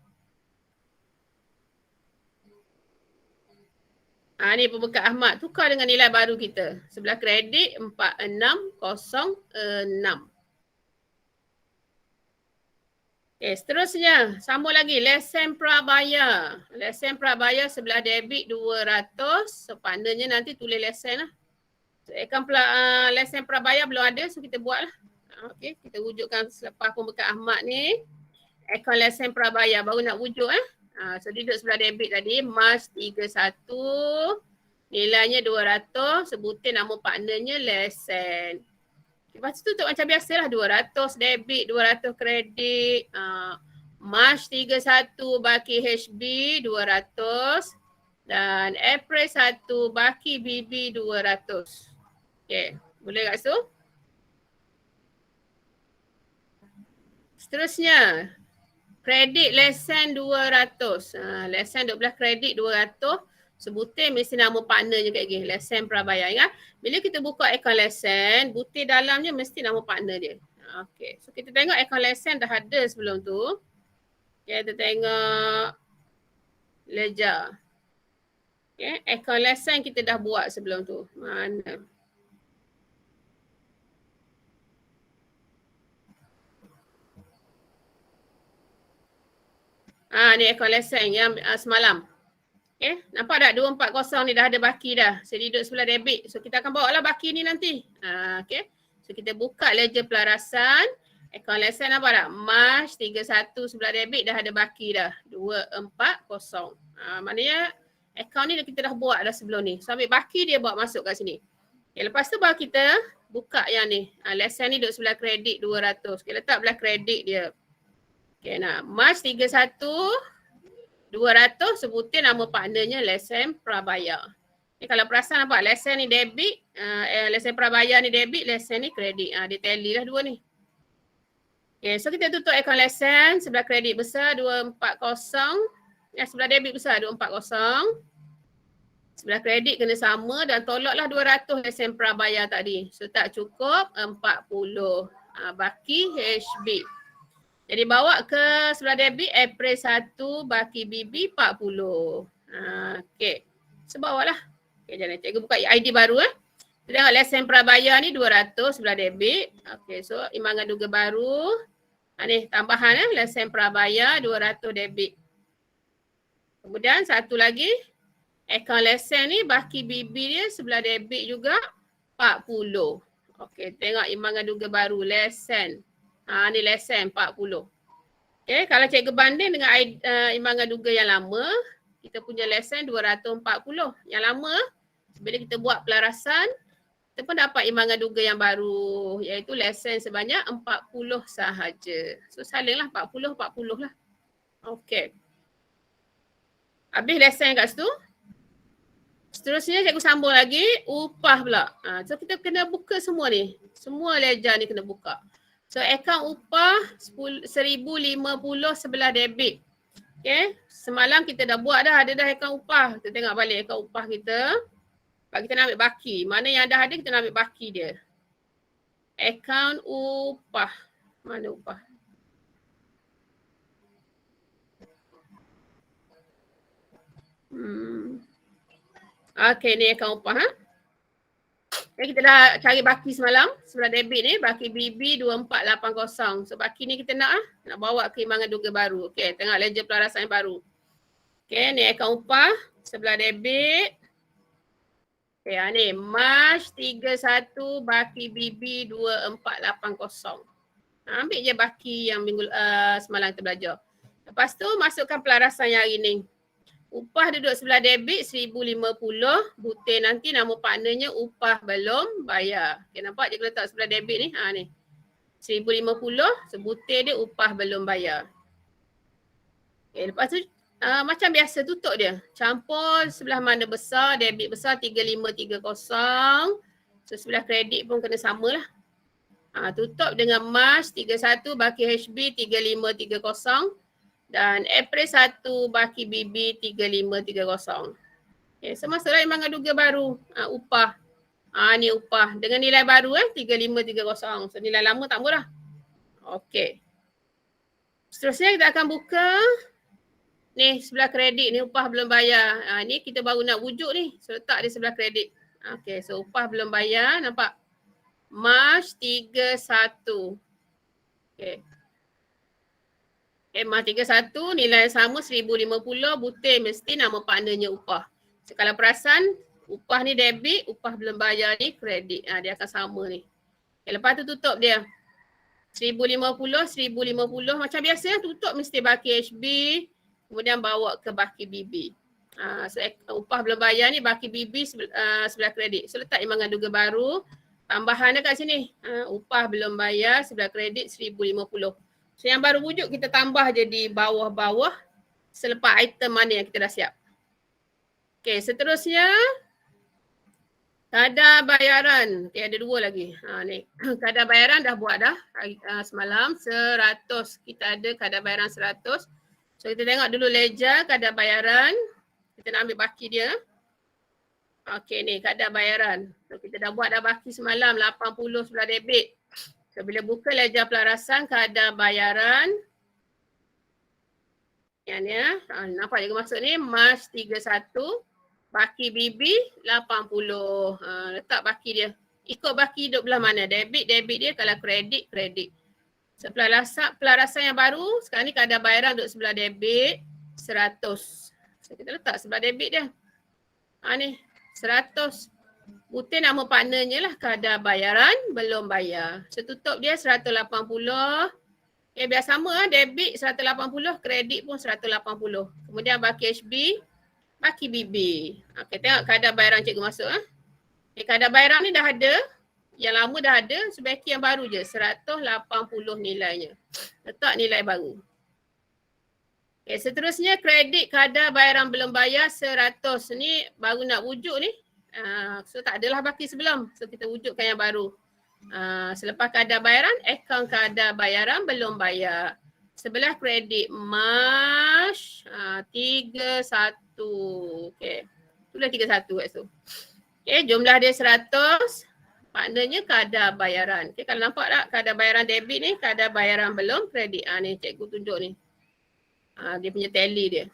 Ni pembekal Ahmad, tukar dengan nilai baru kita. Sebelah kredit 4606. Okay, seterusnya sambung lagi lesen prabayar. Lesen prabayar sebelah debit 200. So partnernya nanti tulis lesen lah. So akaun lesen prabayar belum ada, so kita buat lah. Okay, kita wujudkan selepas pembekal Ahmad ni. Akaun lesen prabayar baru nak wujud So dia duduk sebelah debit tadi March 31. Nilainya 200. Sebutin nama partnernya lesen. Lepas tu tutup macam biasalah, 200 debit, 200 kredit. March 31 baki HB 200 dan April 1 baki BB 200. Okey, boleh kat situ? Seterusnya, kredit lesen 200. Lesen 12 kredit 200. Sebutir mesti nama partner je kat gini. Lesen prabayar. Ingat, bila kita buka akaun lesen, butir dalamnya mesti nama partner dia. Okey, so kita tengok akaun lesen dah ada sebelum tu. Okay, kita tengok ledger. Okay, akaun lesen kita dah buat sebelum tu. Mana? Ni akaun lesen yang semalam. Okay, nampak tak 240 ni dah ada baki dah. Saya duduk sebelah debit. So kita akan bawa lah baki ni nanti. Okay, so kita buka ledger pelarasan. Akaun lesen nampak tak? March 31 sebelah debit dah ada baki dah. 240. Maknanya akaun ni kita dah buat dah sebelum ni. So ambil baki dia bawa masuk kat sini. Okay, lepas tu baru kita buka yang ni. Lesen ni duduk sebelah kredit 200. Okay, letak belah kredit dia. Okay, nah, March 31 200 sebutin nama partnernya lesen prabayar. Kalau perasan nampak lesen ni debit, lesen prabayar ni debit, lesen ni kredit. Dia tally lah dua ni. Okay, so kita tutup akaun lesen sebelah kredit besar 240. Sebelah debit besar 240. Sebelah kredit kena sama dan tolaklah 200 lesen prabayar tadi. So tak cukup 40. Baki HB. Jadi bawa ke sebelah debit April 1 baki BB 40. Okey. So bawa lah. Okay, jangan cikgu buka ID baru Kita tengok lesen prabayar ni 200 sebelah debit. Okey, so imbangan duga baru. Ni tambahan lesen prabayar 200 debit. Kemudian satu lagi akaun lesen ni baki BB dia sebelah debit juga 40. Okey, tengok imbangan duga baru lesen. Ni lesen 40. Okay, kalau cikgu banding dengan imbangan duga yang lama, kita punya lesen 240. Yang lama, bila kita buat pelarasan, kita pun dapat imbangan duga yang baru, iaitu lesen sebanyak 40 sahaja. So salinglah 40 lah. Okay. Habis lesen kat situ. Seterusnya cikgu sambung lagi, upah pula. So kita kena buka semua ni. Semua ledger ni kena buka. So akaun upah 1050 sebelah debit. Okay. Semalam kita dah buat dah, ada dah akaun upah. Kita tengok balik akaun upah kita. Kita nak ambil baki. Mana yang dah ada kita nak ambil baki dia. Akaun upah. Mana upah? Okay, ni akaun upah. Okay, kita dah cari baki semalam. Sebelah debit ni, baki BB 2480. So baki ni kita nak bawa ke imbangan duga baru. Okay, tengok ledger pelarasan yang baru. Okay, ni akaun upah. Sebelah debit. Okay, ni March 31 baki BB 2480. Ambil je baki yang minggu semalam kita belajar. Lepas tu masukkan pelarasan yang hari ni. Upah duduk sebelah debit 1050. Butir nanti nama partnernya upah belum bayar. Okay, nampak je letak sebelah debit ni. Ni. 1050 sebutir dia upah belum bayar. Okay, lepas tu macam biasa tutup dia. Campur sebelah mana besar, debit besar 3530. So sebelah kredit pun kena samalah. Tutup dengan March 31 baki HB 3530. Dan April 1 baki BB 3530. Okay, so masuklah imbangan duga baru. Upah. Ni upah. Dengan nilai baru 3530. So nilai lama tak murah. Okay. Seterusnya kita akan buka. Ni sebelah kredit ni upah belum bayar. Ni kita baru nak wujud ni. So letak di sebelah kredit. Okay, so upah belum bayar. Nampak? March 31. Okay. March 31 nilai sama 1050, butir mesti nama partnernya upah. So, kalau perasan upah ni debit, upah belum bayar ni kredit. Dia akan sama ni. Okay, lepas tu tutup dia. 1050 macam biasa tutup mesti baki HB, kemudian bawa ke baki BB. So upah belum bayar ni baki BB sebelah kredit. So letak imbangan duga baru Tambahan dekat sini. Upah belum bayar, sebelah kredit 1,050. So yang baru wujud kita tambah je di bawah-bawah selepas item mana yang kita dah siap. Okay, seterusnya kadar bayaran. Okay, ada dua lagi. Ni. Kadar bayaran dah buat dah semalam 100. Kita ada kadar bayaran 100. So kita tengok dulu ledger kadar bayaran. Kita nak ambil baki dia. Okay ni kadar bayaran. So kita dah buat dah baki semalam 80 sebelah debit. So bila buka ledger pelarasan kadar bayaran. Yang ni nampak juga masuk ni March 31. Baki BB 80. Letak baki dia. Ikut baki duduk belah mana. Debit dia. Kalau kredit. So pelarasan yang baru. Sekarang ni kadar bayaran duduk sebelah debit 100. So kita letak sebelah debit dia. Ni 100. Butir nama partnernya lah kadar bayaran belum bayar. So tutup dia 180. Biar sama debit 180. Kredit pun 180. Kemudian baki HB. Baki BB. Okay, tengok kadar bayaran cikgu masuk. Kadar bayaran ni dah ada. Yang lama dah ada. Sebaiki yang baru je. 180 nilainya. Letak nilai baru. Okay, seterusnya kredit kadar bayaran belum bayar 100. Ni baru nak wujud ni. So tak adalah baki sebelum. So kita wujudkan yang baru. Selepas kadar bayaran, akaun kadar bayaran belum bayar. Sebelah kredit March 31. Okay. Tulis 31 kat situ. Okay, jumlah dia 100. Partnernya kadar bayaran. Okay, kalau nampak tak kadar bayaran debit ni, kadar bayaran belum kredit. Ni cikgu tunjuk ni. Dia punya tally dia.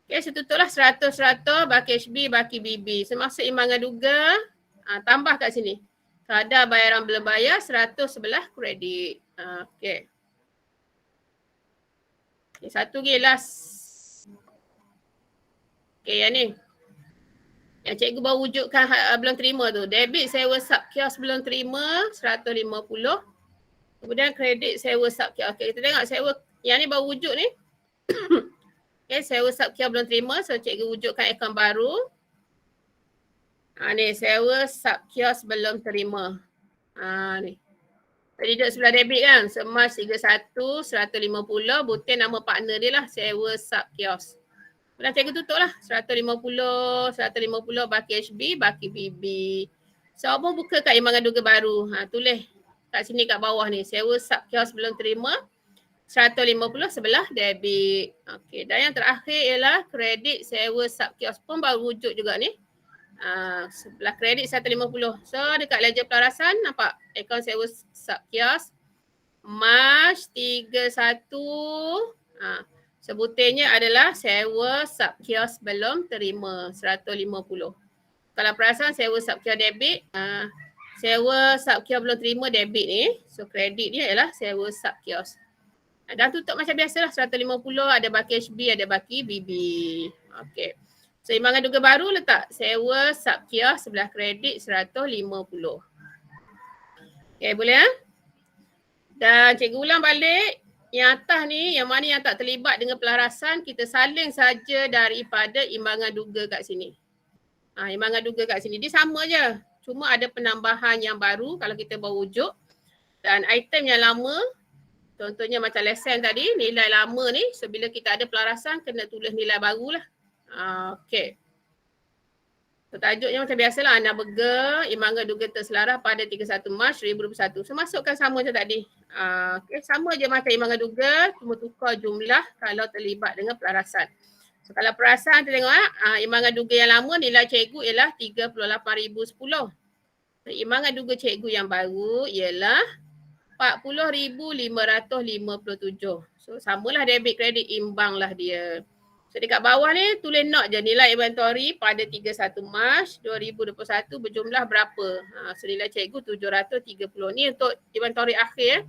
Okay, so tutuplah 100, baki HB, baki BB. Semasa imbangan duga, tambah kat sini. Kadar bayaran belum bayar, 100 sebelah kredit. Okay. Satu lagi last. Okay, yang ni. Yang cikgu baru wujudkan belum terima tu. Debit sewa sub kios belum terima, 150. Kemudian kredit sewa sub kios. Okay, kita tengok sewa yang ni baru wujud ni. Okay, sewa sub kios belum terima. So cikgu wujudkan akaun baru. Ni sewa sub kios belum terima. Ni. Tadi duduk sebelah debit kan. So March 31, 150. Butir nama partner dia lah. Sewa sub kios. Kemudian cikgu tutup lah. 150 baki HB, baki BB. So abang buka kat imbangan duga baru. Tulis kat sini kat bawah ni. Sewa sub kios belum terima. 150 sebelah debit. Okay. Dan yang terakhir ialah kredit sewa sub kios pun baru wujud juga ni. Sebelah kredit 150. So dekat ledger pelarasan nampak akaun sewa sub kios March 31. Sebutannya adalah sewa sub kios belum terima 150. Kalau perasan sewa sub kios debit, sewa sub kios belum terima debit ni. So kredit dia ialah sewa sub kios. Dan tutup macam biasalah 150, ada baki HB, ada baki BB. Okey. So imbangan duga baru letak sewa sub kios sebelah kredit 150. Okey, boleh Dan cikgu ulang balik. Yang atas ni, yang mana yang tak terlibat dengan pelarasan, kita salin saja daripada imbangan duga kat sini. Imbangan duga kat sini. Dia sama je. Cuma ada penambahan yang baru kalau kita bawa wujud. Dan item yang lama, contohnya macam lesen tadi, nilai lama ni, so bila kita ada pelarasan, kena tulis nilai baru lah. Okay. So tajuknya macam biasalah, anda burger, imbangan duga terselarah pada 31 Mac 2021. So masukkan sama macam tadi. Okay, sama je macam imbangan duga, cuma tukar jumlah kalau terlibat dengan pelarasan. So kalau pelarasan kita tengok imbangan duga yang lama nilai cikgu ialah 38,010. So, imbangan duga cikgu yang baru ialah 40,557. So samalah debit kredit, imbang lah dia. So dekat bawah ni tulis note je nilai inventory pada 31 Mac 2021 berjumlah berapa. So nilai cikgu 730. Ni untuk inventory akhir.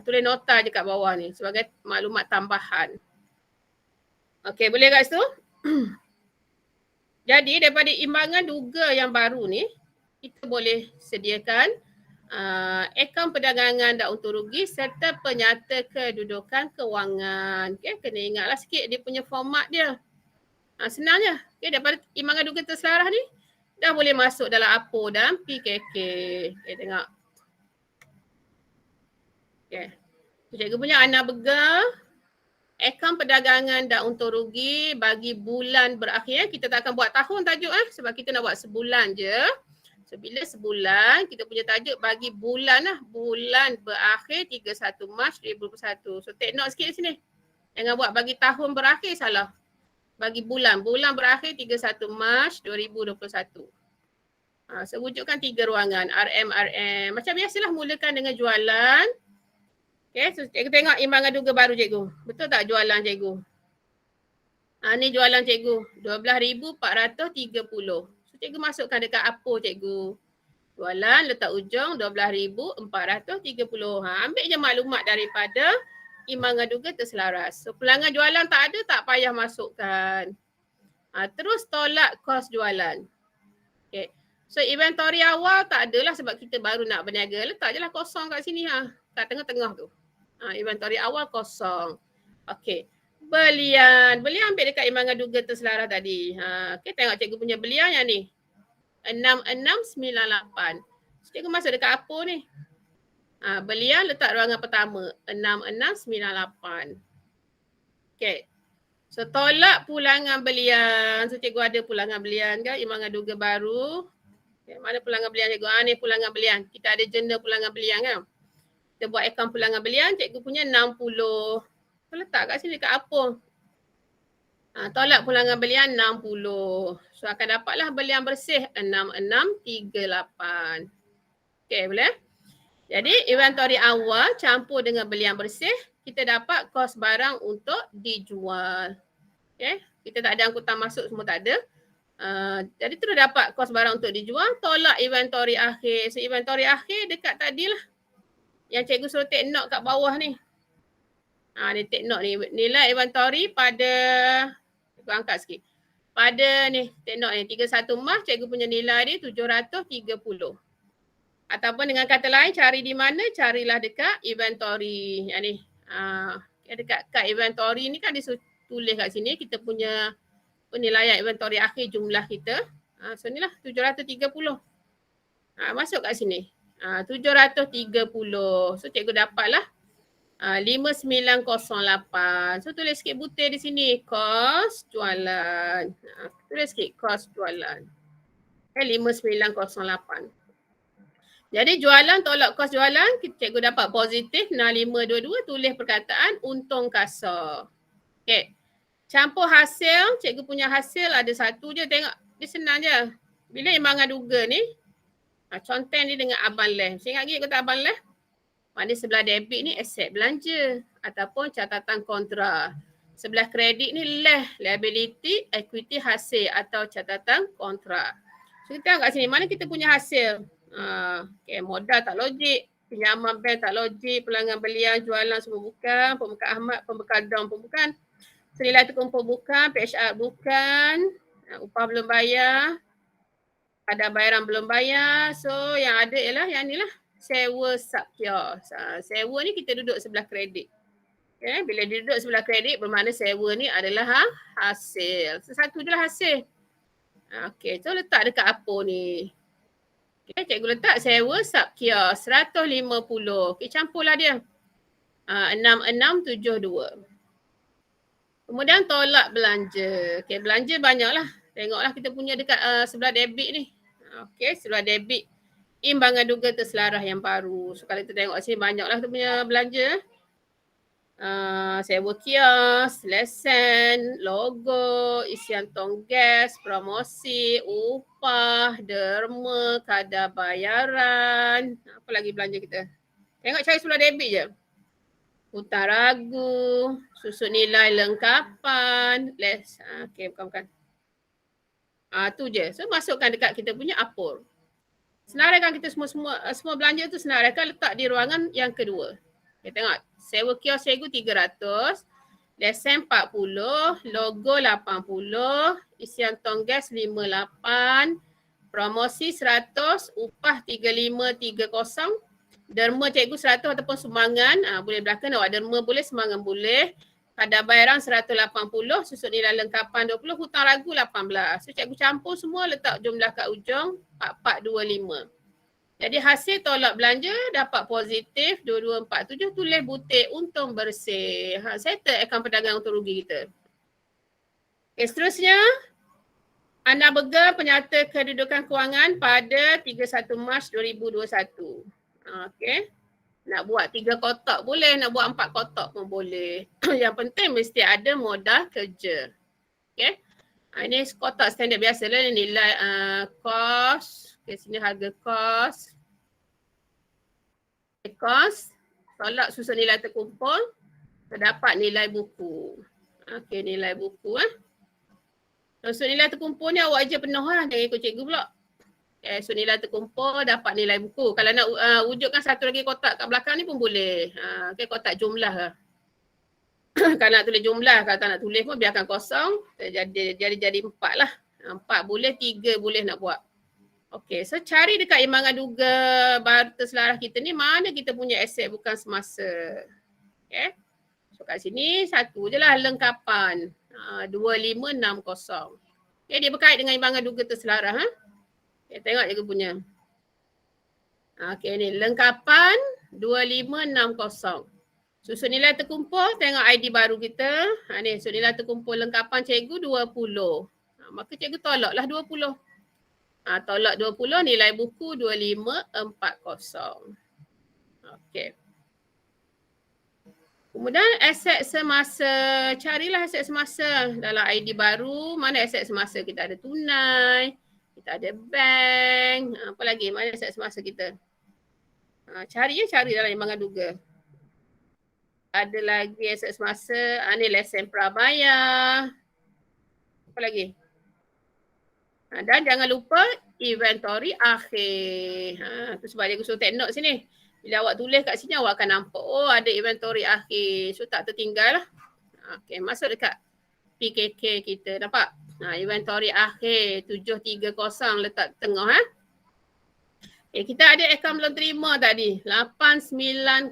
Tulis nota je kat bawah ni sebagai maklumat tambahan. Okey, boleh kat situ? Jadi daripada imbangan duga yang baru ni, kita boleh sediakan akaun perdagangan dan untung rugi serta penyata kedudukan kewangan. Okay, kena ingatlah sikit dia punya format dia. Senangnya. Okay, daripada imbangan duga terselarah ni, dah boleh masuk dalam APO dan PKK. Okay, tengok. Okay. Cikgu punya Ana Bega, akaun perdagangan dan untung rugi bagi bulan berakhir. Kita tak akan buat tahun tajuk sebab kita nak buat sebulan je. So bila sebulan, kita punya tajuk bagi bulan lah. Bulan berakhir 31 Mac 2021. So take note sikit di sini. Jangan buat bagi tahun berakhir, salah. Bagi bulan. Bulan berakhir 31 Mac 2021. So wujudkan 3 ruangan. RM. Macam biasalah mulakan dengan jualan. Okay, so cikgu tengok imbangan duga baru cikgu. Betul tak jualan cikgu? Ni jualan cikgu. 12,430. So cikgu masukkan dekat APO cikgu. Jualan letak ujung 12,430. Ambil je maklumat daripada imbangan duga terselaras. So pelanggan jualan tak ada, tak payah masukkan. Terus tolak kos jualan. Okay. So inventory awal tak adalah sebab kita baru nak berniaga. Letak je lah kosong kat sini kat tengah-tengah tu. Inventory awal kosong. Okey. Belian. Belian ambil dekat imbangan duga terselaras tadi. Okey, tengok cikgu punya belian yang ni. 6698. So, cikgu masuk dekat APO ni. Belian letak ruangan pertama. 6698. Okey. So tolak pulangan belian. So cikgu ada pulangan belian kan? Imbangan duga baru. Okay, mana pulangan belian cikgu? Ni pulangan belian. Kita ada jurnal pulangan belian kan? Kita buat akaun pulangan belian, cikgu punya 60. So letak kat sini dekat APO. Tolak pulangan belian 60. So akan dapatlah belian bersih 6638. Okay, boleh? Jadi inventory awal campur dengan belian bersih, kita dapat kos barang untuk dijual. Okay, kita tak ada angkutan masuk, semua tak ada. Jadi terus dapat kos barang untuk dijual, tolak inventory akhir. So inventory akhir dekat tadilah. Yang cikgu suruh take note kat bawah ni. Dia take note ni. Nilai inventory pada, cikgu angkat sikit. Pada ni, take note ni, 31 Mac cikgu punya nilai ni 730. Ataupun dengan kata lain, cari di mana? Carilah dekat inventory. Yang ni. Dekat kat inventory ni kan dia tulis kat sini kita punya penilaian inventory akhir jumlah kita. So ni lah 730. Masuk kat sini. 730. So cikgu dapatlah 5908. So tulis sikit butir di sini. Kos jualan. Tulis sikit kos jualan. 5908. Jadi jualan tolak kos jualan, cikgu dapat positif 6522. Tulis perkataan untung kasar. Okay. Campur hasil, cikgu punya hasil ada satu je. Tengok, dia senang je. Bila imbangan duga ni, conten ni dengan abang leh. Mesti ingat lagi kata abang leh? Maknanya sebelah debit ni aset belanja ataupun catatan kontra. Sebelah kredit ni leh, liability, equity, hasil atau catatan kontra. So kita tengok kat sini, mana kita punya hasil? Okay, modal tak logik, pinjaman bank tak logik, pelanggan belian, jualan semua bukan, pembekal Ahmad, pembekal Dom pun bukan. Senilai terkumpul bukan, PHR bukan, upah belum bayar, ada bayaran belum bayar. So yang ada ialah yang ni lah, sewa subkios. Sewa ni kita duduk sebelah kredit. Okay, bila duduk sebelah kredit bermakna sewa ni adalah hasil. Satu je lah hasil. Okay, so letak dekat APO ni. Okay, cikgu letak sewa subkios 150. Okay, campurlah dia. 6672. Kemudian tolak belanja. Okay, belanja banyaklah. Tengoklah kita punya dekat sebelah debit ni. Okay, sebelah debit. Imbangan duga terselaras yang baru. So kalau kita tengok sini banyaklah kita punya belanja. Sewa kios, lesen, logo, isian tong gas, promosi, upah, derma, kadar bayaran. Apa lagi belanja kita? Tengok cari sebelah debit je. Hutang ragu, susun nilai lengkapan, okay, bukan. Tu je. So masukkan dekat kita punya APO. Senaraikan kita semua belanja tu senaraikan letak di ruangan yang kedua. Okay, tengok. Sewa kios cikgu 300, lesen 40, logo 80, isian tong gas 58, promosi 100, upah 3530, derma cikgu 100 ataupun sumbangan. Boleh belakang awak derma boleh, sumbangan boleh. Kadar bayaran 180, susut nilai lengkapan 20, hutang ragu 18. So cikgu campur semua, letak jumlah kat ujung 4425. Jadi hasil tolak belanja dapat positif 2247, tulis butir untung bersih. Settle akaun perdagangan untung rugi kita. Okay, seterusnya anda pegang penyata kedudukan kewangan pada 31 Mac 2021. Okey. Nak buat 3 kotak boleh, nak buat 4 kotak pun boleh. Yang penting mesti ada modal kerja. Okay. Ini kotak standard biasa lah, nilai kos. Okay, sini harga kos. Kos, tolak susun nilai terkumpul, terdapat nilai buku. Okay, nilai buku. Susun nilai terkumpul ni awak je penuh lah, jangan ikut cikgu pula. So nilai terkumpul dapat nilai buku. Kalau nak wujudkan satu lagi kotak kat belakang ni pun boleh. Okay, kotak jumlah lah. Kalau nak tulis jumlah, kalau tak nak tulis pun biarkan kosong. Jadi 4 lah. 4 boleh, 3 boleh nak buat. Okay, so cari dekat imbangan duga baru terselaras kita ni mana kita punya aset bukan semasa. Okay. So kat sini satu je lah lengkapan. 2560. Okay, dia berkait dengan imbangan duga terselaras. Okay, tengok je punya. Okay, ni lengkapan 2560. Susun nilai terkumpul, tengok ID baru kita. Ni susun nilai terkumpul lengkapan cikgu 20. Maka cikgu tolaklah 20. Tolak 20, nilai buku 2540. Okay. Kemudian aset semasa, carilah aset semasa dalam ID baru. Mana aset semasa? Kita ada tunai. Kita ada bank, apa lagi? Mana aset semasa kita? Cari dalam imbangan duga. Ada lagi aset semasa, ni lesen prabayar. Apa lagi? Dan jangan lupa inventory akhir. Tu sebab dia suruh take note sini. Bila awak tulis kat sini awak akan nampak, oh ada inventory akhir. So tak tertinggal lah. Okay, masuk dekat PKK kita, nampak? Inventory akhir 730 letak tengah. Kita ada akaun belum terima tadi 890.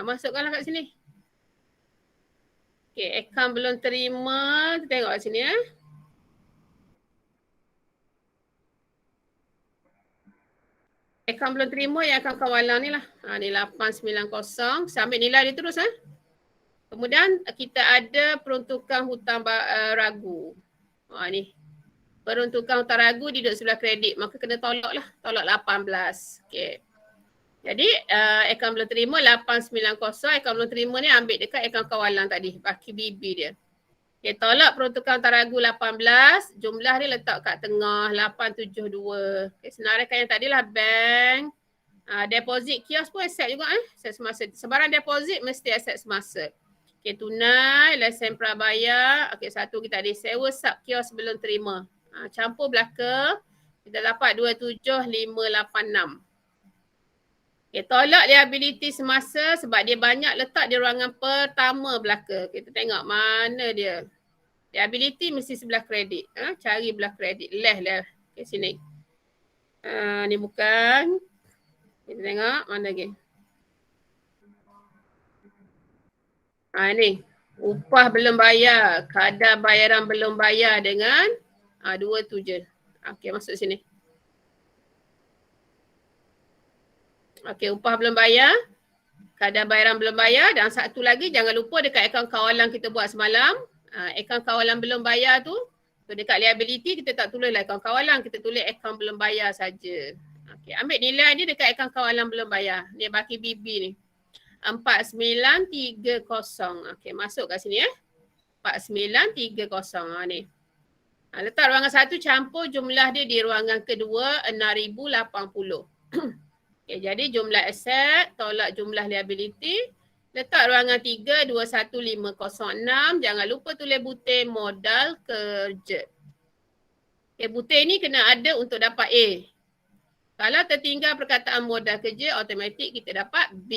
Masukkanlah kat sini. Okay, akaun belum terima, tengok kat sini . Akaun belum terima yang akaun kawalan ni lah. Ni 890. Saya ambil nilai dia terus . Kemudian kita ada peruntukan hutang ragu. Ni. Peruntukan hutang ragu di duduk sebelah kredit. Maka kena tolak lah. Tolak 18. Okay. Jadi akaun belum terima 890. Akaun belum terima ni ambil dekat akaun kawalan tadi. Baki BB dia. Okay, tolak peruntukan hutang ragu 18. Jumlah dia letak kat tengah 872. Okay, senaraikan yang tadi lah bank. Deposit kios pun aset juga . Aset semasa. Sebarang deposit mesti aset semasa. Okay, tunai, lesen prabayar. Okay, satu kita ada sewa sub kios belum terima. Campur belaka. Kita dapat 27586. Okay, tolak liability semasa sebab dia banyak letak di ruangan pertama belaka. Kita tengok mana dia. Liability mesti sebelah kredit. Cari belah kredit. Left. Okay, sini. Ni bukan. Kita tengok mana lagi. Ni. Upah belum bayar. Kadar bayaran belum bayar dengan 2 tu je. Okay, masuk sini. Okay, upah belum bayar. Kadar bayaran belum bayar. Dan satu lagi jangan lupa dekat akaun kawalan kita buat semalam. Akaun kawalan belum bayar tu. So dekat liability kita tak tulis lah akaun kawalan. Kita tulis akaun belum bayar saja. Okay, ambil nilai dia dekat akaun kawalan belum bayar. Ni baki BB ni. 4930. Okay, masuk kat sini . 4930. Ni. Letak ruangan satu, campur jumlah dia di ruangan kedua 6080. Okay, jadi jumlah aset, tolak jumlah liability. Letak ruangan 3, 21506. Jangan lupa tulis butir modal kerja. Okay, butir ni kena ada untuk dapat A. Kalau tertinggal perkataan modal kerja, automatik kita dapat B.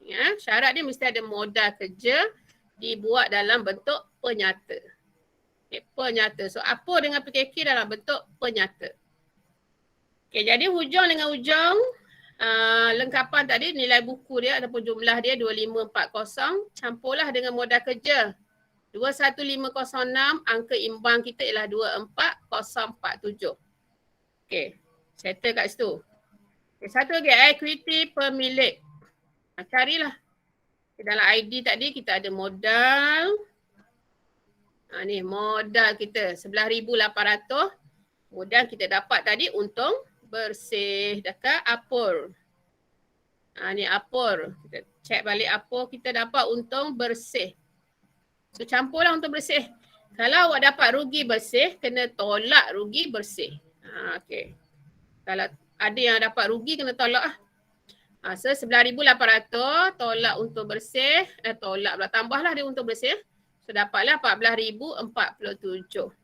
Ya, syarat dia mesti ada modal kerja dibuat dalam bentuk penyata. Okay, penyata. So, apa dengan PKK dalam bentuk penyata? Okay, jadi hujung dengan hujung Lengkapan tadi nilai buku dia ataupun jumlah dia 2540, campurlah dengan modal kerja 21506, angka imbang kita ialah 24047. Okey, settle kat situ. Okay, satu lagi equity pemilik. Carilah. Dalam ID tadi kita ada modal. Ni modal kita 11,800. Kemudian kita dapat tadi untung bersih dekat Apur. Ni Apur. Kita check balik Apur, kita dapat untung bersih. So campurlah untung bersih. Kalau awak dapat rugi bersih, kena tolak rugi bersih. Okey. Kalau ada yang dapat rugi, kena tolak lah. So 11,800 tolak untung bersih. Tolak pula, tambahlah dia untung bersih. So dapatlah 14,047.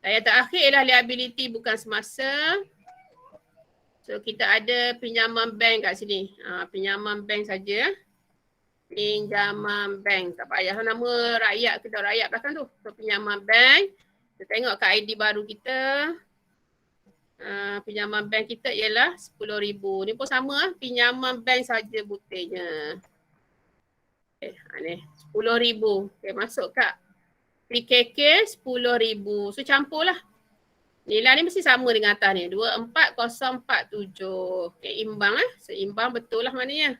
Dan yang terakhir ialah liability bukan semasa. So kita ada pinjaman bank kat sini. Pinjaman bank saja. Pinjaman bank. Tak payah nama rakyat, kedai rakyat belakang tu. So pinjaman bank. Kita tengok kat ID baru kita. Pinjaman bank kita ialah 10,000. Ni pun sama, pinjaman bank saja butirnya. Ni 10,000. Masuk kat PKK 10,000. So campurlah. Nilai ni mesti sama dengan atas ni. 24047. Imbang lah. Seimbang betul lah maknanya.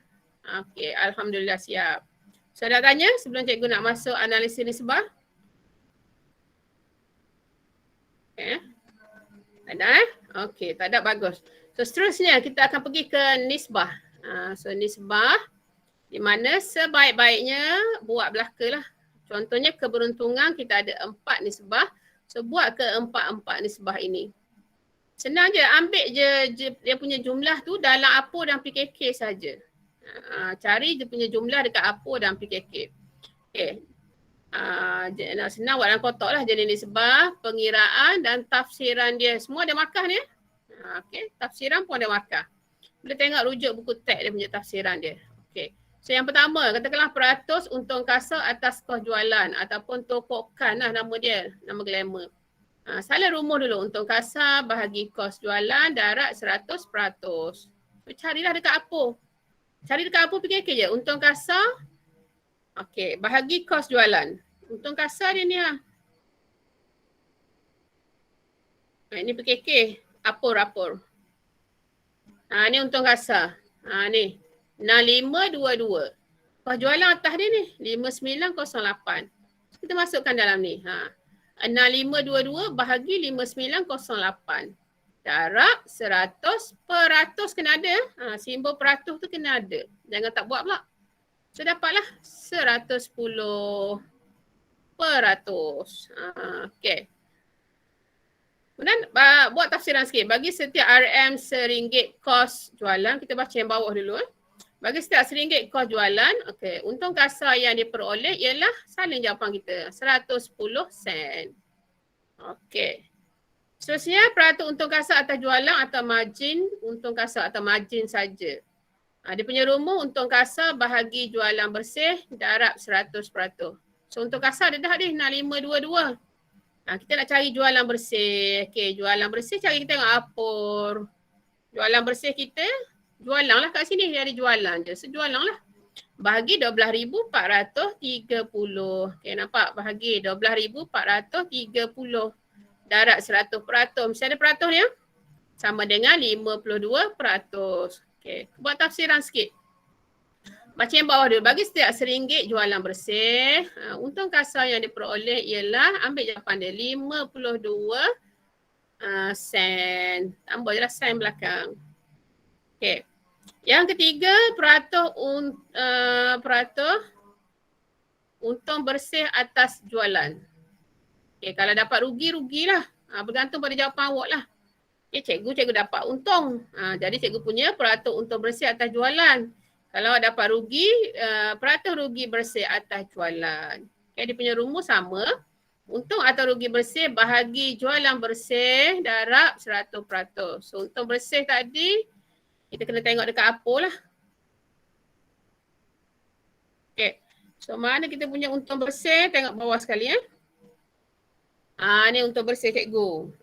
Alhamdulillah siap. So dah tanya sebelum cikgu nak masuk analisis nisbah? Tak ada tak ada, bagus. So seterusnya kita akan pergi ke nisbah. So nisbah di mana sebaik-baiknya buat belaka lah. Contohnya keberuntungan kita ada 4 nisbah. So buat ke 4 nisbah ini. Senang je, ambil je dia punya jumlah tu dalam Apur dan PKK saja. Cari dia punya jumlah dekat Apur dan PKK. Senang buat dalam kotak lah, jenis nisbah, pengiraan dan tafsiran dia. Semua ada markah ni. Tafsiran pun ada markah. Boleh tengok rujuk buku teks dia punya tafsiran dia. So yang pertama, katakanlah peratus untung kasa atas kos jualan ataupun tokokan lah nama dia, nama glamour. Salah rumus dulu, untung kasa bahagi kos jualan darat 100%. So carilah dekat Apur. Cari dekat Apur PKK je, untung kasa. Bahagi kos jualan. Untung kasa dia ni lah. Ini PKK, Apur. Ni untung kasa. Ni 6522. Kos jualan atas dia ni 5908. Kita masukkan dalam ni. 6522 bahagi 5908. Darab 100 peratus kena ada. Simbol peratus tu kena ada. Jangan tak buat pula. So dapatlah 110%. Kemudian buat tafsiran sikit. Bagi setiap RM RM1 kos jualan, kita baca yang bawah dulu. Bagi setiap RM1 kos jualan, untung kasa yang diperoleh ialah salin jawapan kita, 110 sen. Seterusnya peratus untung kasa atas jualan atau margin, untung kasa atau margin saja. Dia punya rumus untung kasa bahagi jualan bersih darab 100%. So untung kasa ada dah ni 6522. Kita nak cari jualan bersih. Jualan bersih cari kita tengok Apur. Jualan bersih kita, jualan lah kat sini. Dia ada jualan je. So jualan lah. Bahagi 12,430. Nampak? Bahagi 12,430. Darab 100%. Mesti ada peratus ni ya. Sama dengan 52%. Buat tafsiran sikit. Baca yang bawah dulu. Bagi setiap RM1 jualan bersih, untung kasa yang diperoleh ialah, ambil jawapan dia, 52 sen. Tambah je lah sen belakang. Yang ketiga, peratus untung bersih atas jualan. Kalau dapat rugi, rugilah. Bergantung pada jawapan awak lah. Cikgu dapat untung. Jadi cikgu punya peratus untung bersih atas jualan. Kalau dapat rugi, peratus rugi bersih atas jualan. Dia punya rumus sama. Untung atau rugi bersih bahagi jualan bersih darab 100%. So untung bersih tadi, kita kena tengok dekat Apur lah. So mana kita punya untung bersih, tengok bawah sekali . Ni untung bersih cikgu.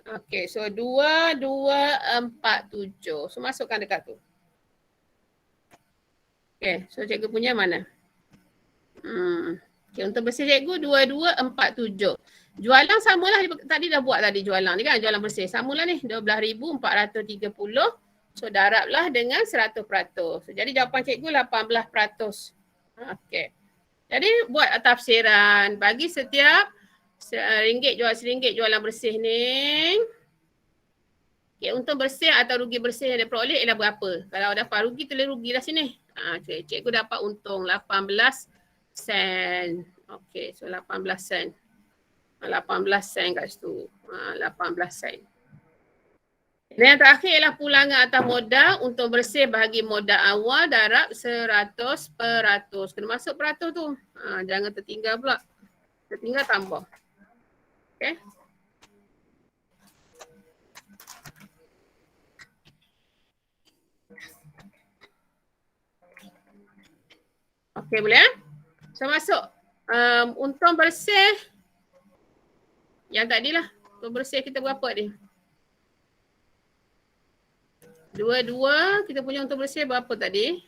So 2247. So masukkan dekat tu. Okay, so cikgu punya mana? Okay, untuk bersih cikgu 2247. Jualan samalah tadi dah buat tadi jualan ni kan, jualan bersih. Samalah ni 12,430. So darablah dengan 100%. So, jadi jawapan cikgu 18%. Okay. Jadi buat tafsiran bagi setiap RM1 jualan bersih ni. Okay, untung bersih atau rugi bersih yang dia peroleh ialah berapa? Kalau dapat rugi, tulis rugi lah sini. Cikgu dapat untung 18 sen. Okay, so 18 sen. 18 sen kat situ. 18 sen. Dan yang terakhir ialah pulangan atas modal untuk bersih bahagi modal awal darab 100%. Kena masuk peratus tu. Jangan tertinggal pula. Tertinggal tambah. Okay. Okay, boleh eh? So masuk. Untung bersih. Yang tadilah. Untung bersih kita berapa ni? 22, kita punya untung bersih berapa tadi?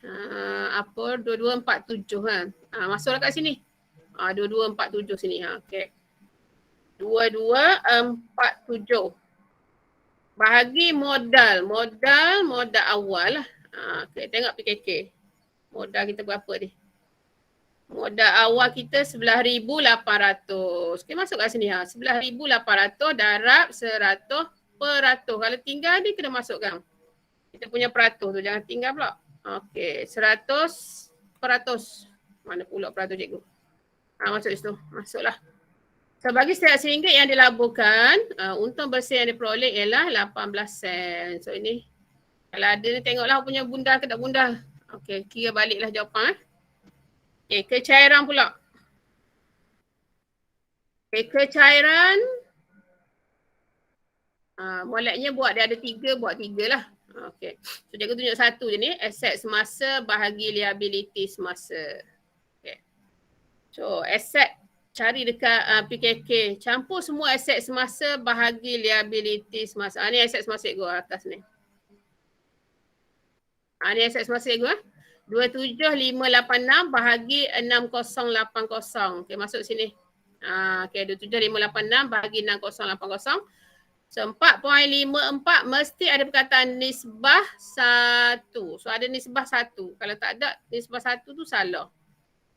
Apa? 2247 kan? Masuklah kat sini. 2247 sini. Okay. 2247. Bahagi modal. Modal awal lah. Okay, tengok PKK. Modal kita berapa ni? Modal awal kita 11,800. Okay, masuk kat sini. 11,800 darab 100%. Kalau tinggal ni kena masukkan. Kita punya peratus tu, jangan tinggal pula. Okey, 100%. Mana pula peratus cikgu? Masuk situ, masuklah. So bagi setiap RM1 yang dilaburkan, untung bersih yang diperoleh ialah 18 sen. So ini, kalau ada ni tengoklah punya bundar ke tak bundar. Okey, kira baliklah jawapan. Okey, kecairan pula. Okey, kecairan. Moleknya buat dia ada 3, buat 3 lah. Okay. So cikgu tunjuk satu je ni, aset semasa bahagi liability semasa. Okay. So aset cari dekat PKK, campur semua aset semasa bahagi liability semasa. Ni aset semasa cikgu atas ni. Ni aset semasa cikgu 27586 bahagi 6080. Okay, masuk sini. Okay, 27586 bahagi 6080. So 4.54 mesti ada perkataan nisbah 1. So ada nisbah 1. Kalau tak ada nisbah 1 tu salah.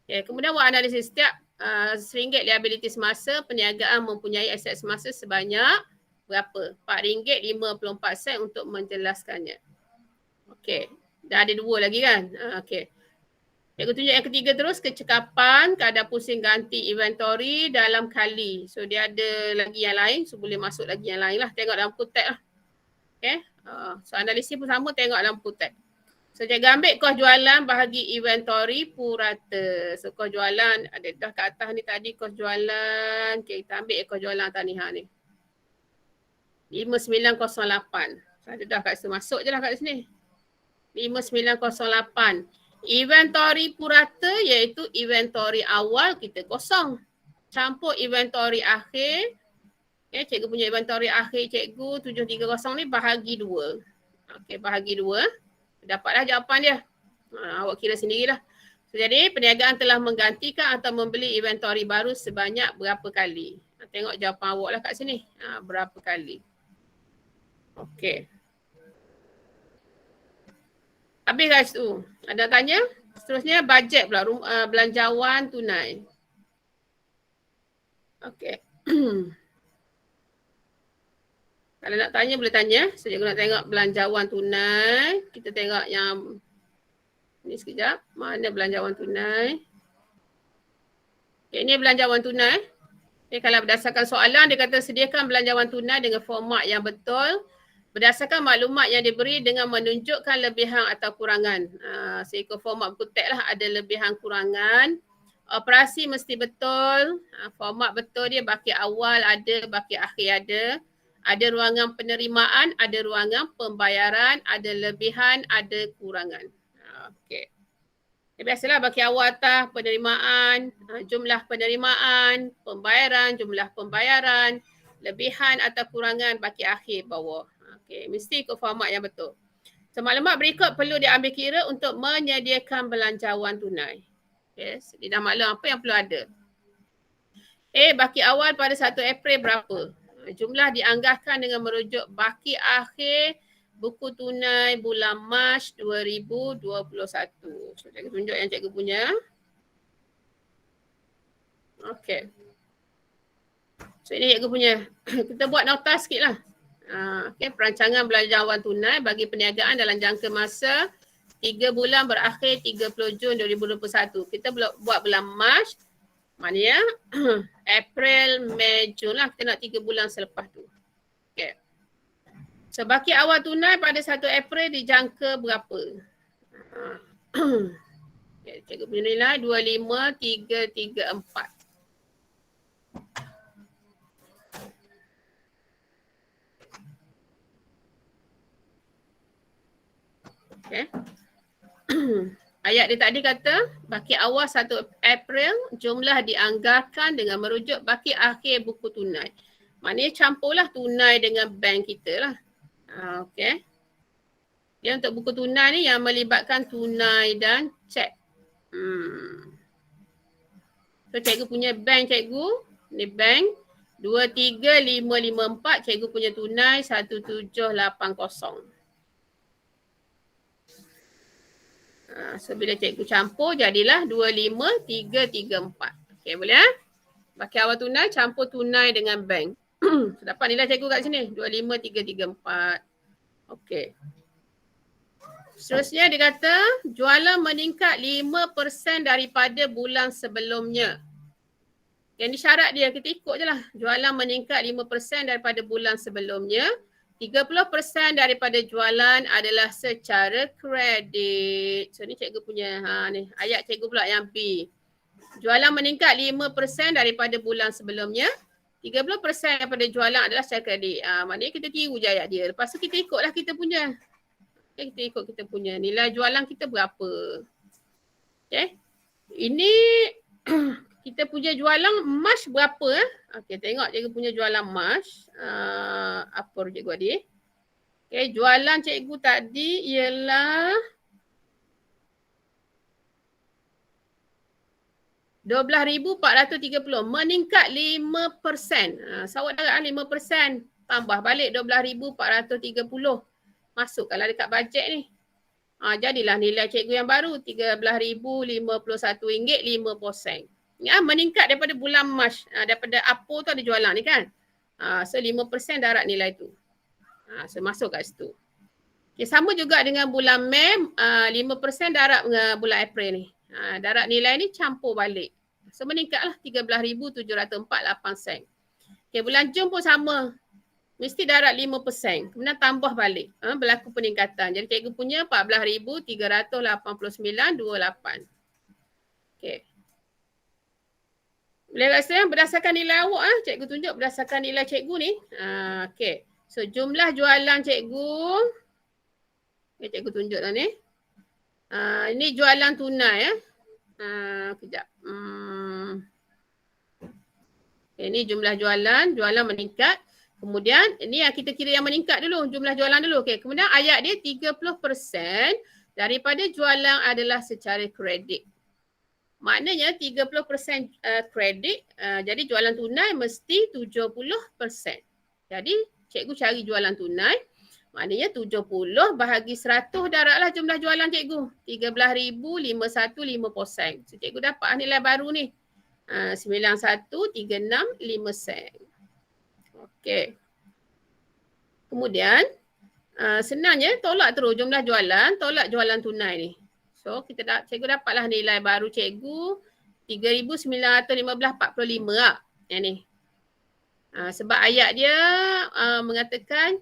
Okay, kemudian buat analisis setiap RM1 liability semasa, perniagaan mempunyai aset semasa sebanyak berapa? RM4.54 untuk menjelaskannya. Okay, dah ada 2 lagi kan? Okay. Cikgu tunjuk yang ketiga terus, kecekapan, kadar pusing ganti inventory dalam kali. So dia ada lagi yang lain, so boleh masuk lagi yang lain lah. Tengok dalam putek lah. Okay. So analisis pun sama, tengok dalam putek. So cikgu ambil kos jualan bahagi inventory purata. So kos jualan, ada dah kat atas ni tadi kos jualan. Okay, kita ambil kos jualan atas ni. Ni. 5908. So ada dah kat situ, masuk je lah kat sini. 5908. Inventory purata iaitu inventory awal kita kosong. Campur inventory akhir. Okay, cikgu punya inventory akhir cikgu 730 ni bahagi 2. Okay, bahagi 2. Dapatlah jawapan dia. Awak kira sendirilah. So, jadi perniagaan telah menggantikan atau membeli inventory baru sebanyak berapa kali? Tengok jawapan awak lah kat sini. Berapa kali? Okay. Habis guys tu. Ada tanya? Seterusnya bajet pula, belanjawan tunai. Okey. Kalau nak tanya boleh tanya. So cikgu nak tengok belanjawan tunai. Kita tengok yang ni sekejap. Mana belanjawan tunai? Okay, ini belanjawan tunai. Okay, kalau berdasarkan soalan dia kata sediakan belanjawan tunai dengan format yang betul. Berdasarkan maklumat yang diberi dengan menunjukkan lebihan atau kurangan. Seikut format buku teks lah, ada lebihan kurangan. Operasi mesti betul. Format betul dia, baki awal ada, baki akhir ada. Ada ruangan penerimaan, ada ruangan pembayaran, ada lebihan, ada kurangan. Okey. Biasalah baki awal atas penerimaan, jumlah penerimaan, pembayaran, jumlah pembayaran, lebihan atau kurangan baki akhir bawah. Okay, mesti ikut format yang betul. So maklumat berikut perlu diambil kira untuk menyediakan belanjawan tunai. Yes, di dalam maklum apa yang perlu ada. Baki awal pada 1 April berapa? Jumlah dianggarkan dengan merujuk baki akhir buku tunai bulan Mac 2021. So cikgu tunjuk yang cikgu punya. Okey. So ini cikgu punya. Kita buat nota sikit lah. Perancangan belanjawan tunai bagi perniagaan dalam jangka masa 3 bulan berakhir 30 Jun 2021. Kita buat bulan Mac, maknanya April, Mei, Jun lah. Kita nak 3 bulan selepas tu. Okay. So baki awal tunai pada 1 April dijangka berapa? Okay, cikgu punya nilai 25334. Okay. Ayat dia tadi kata baki awal 1 April jumlah dianggarkan dengan merujuk baki akhir buku tunai. Maknanya campurlah tunai dengan bank kita lah. Okay. Dia untuk buku tunai ni yang melibatkan tunai dan cek. So cikgu punya bank cikgu, ni bank 23554, cikgu punya tunai 1780. So bila cikgu campur jadilah 25334. Okey boleh baki awal tunai campur tunai dengan bank. So dapat nilai cikgu kat sini 25334. Okey. Seterusnya dia kata jualan meningkat 5% daripada bulan sebelumnya. Yang ni syarat dia, kita ikut je lah. Jualan meningkat 5% daripada bulan sebelumnya. 30% daripada jualan adalah secara kredit. So ni cikgu punya, ni ayat cikgu pula yang B. Jualan meningkat 5% daripada bulan sebelumnya. 30% daripada jualan adalah secara kredit. Maknanya kita tiru je ayat dia. Lepas tu kita ikutlah kita punya. Okay, kita ikut kita punya. Nilai jualan kita berapa. Okay. Ini kita punya jualan Mac berapa? Okey, tengok cikgu punya jualan Mac. Apa cikgu adik? Okey, jualan cikgu tadi ialah 12,430. Meningkat 5%. Sawat darab 5%. Tambah balik 12,430. Masukkanlah dekat bajet ni. Jadilah nilai cikgu yang baru RM13,051.50. Meningkat daripada bulan Mac. Daripada Apo tu ada jualan ni kan. So 5% darab nilai tu. So masuk kat situ. Okay, sama juga dengan bulan Mei. 5% darab bulan April ni. Darab nilai ni campur balik. So meningkatlah 13,748 sen. Okay, bulan Jun pun sama. Mesti darab 5%. Kemudian tambah balik. Berlaku peningkatan. Jadi cikgu punya 14,389.28. Okay. Boleh rasa berdasarkan nilai awak. Cikgu tunjuk berdasarkan nilai cikgu ni. Okay. So jumlah jualan cikgu. Okay, cikgu tunjuk lah ni. Ini jualan tunai. Kejap. Okay, ini jumlah jualan. Jualan meningkat. Kemudian ini yang kita kira yang meningkat dulu, jumlah jualan dulu. Okey, kemudian ayat dia 30% daripada jualan adalah secara kredit. Maknanya 30% kredit, jadi jualan tunai mesti 70%. Jadi cikgu cari jualan tunai, maknanya 70 bahagi 100 darablah jumlah jualan cikgu. 13,051.50 sen. So cikgu dapat nilai baru ni. 91,365 sen. Okey. Kemudian senangnya tolak terus jumlah jualan, tolak jualan tunai ni. So kita cikgu dapatlah nilai baru cikgu 3,915.45 lah. Yang ni. Sebab ayat dia mengatakan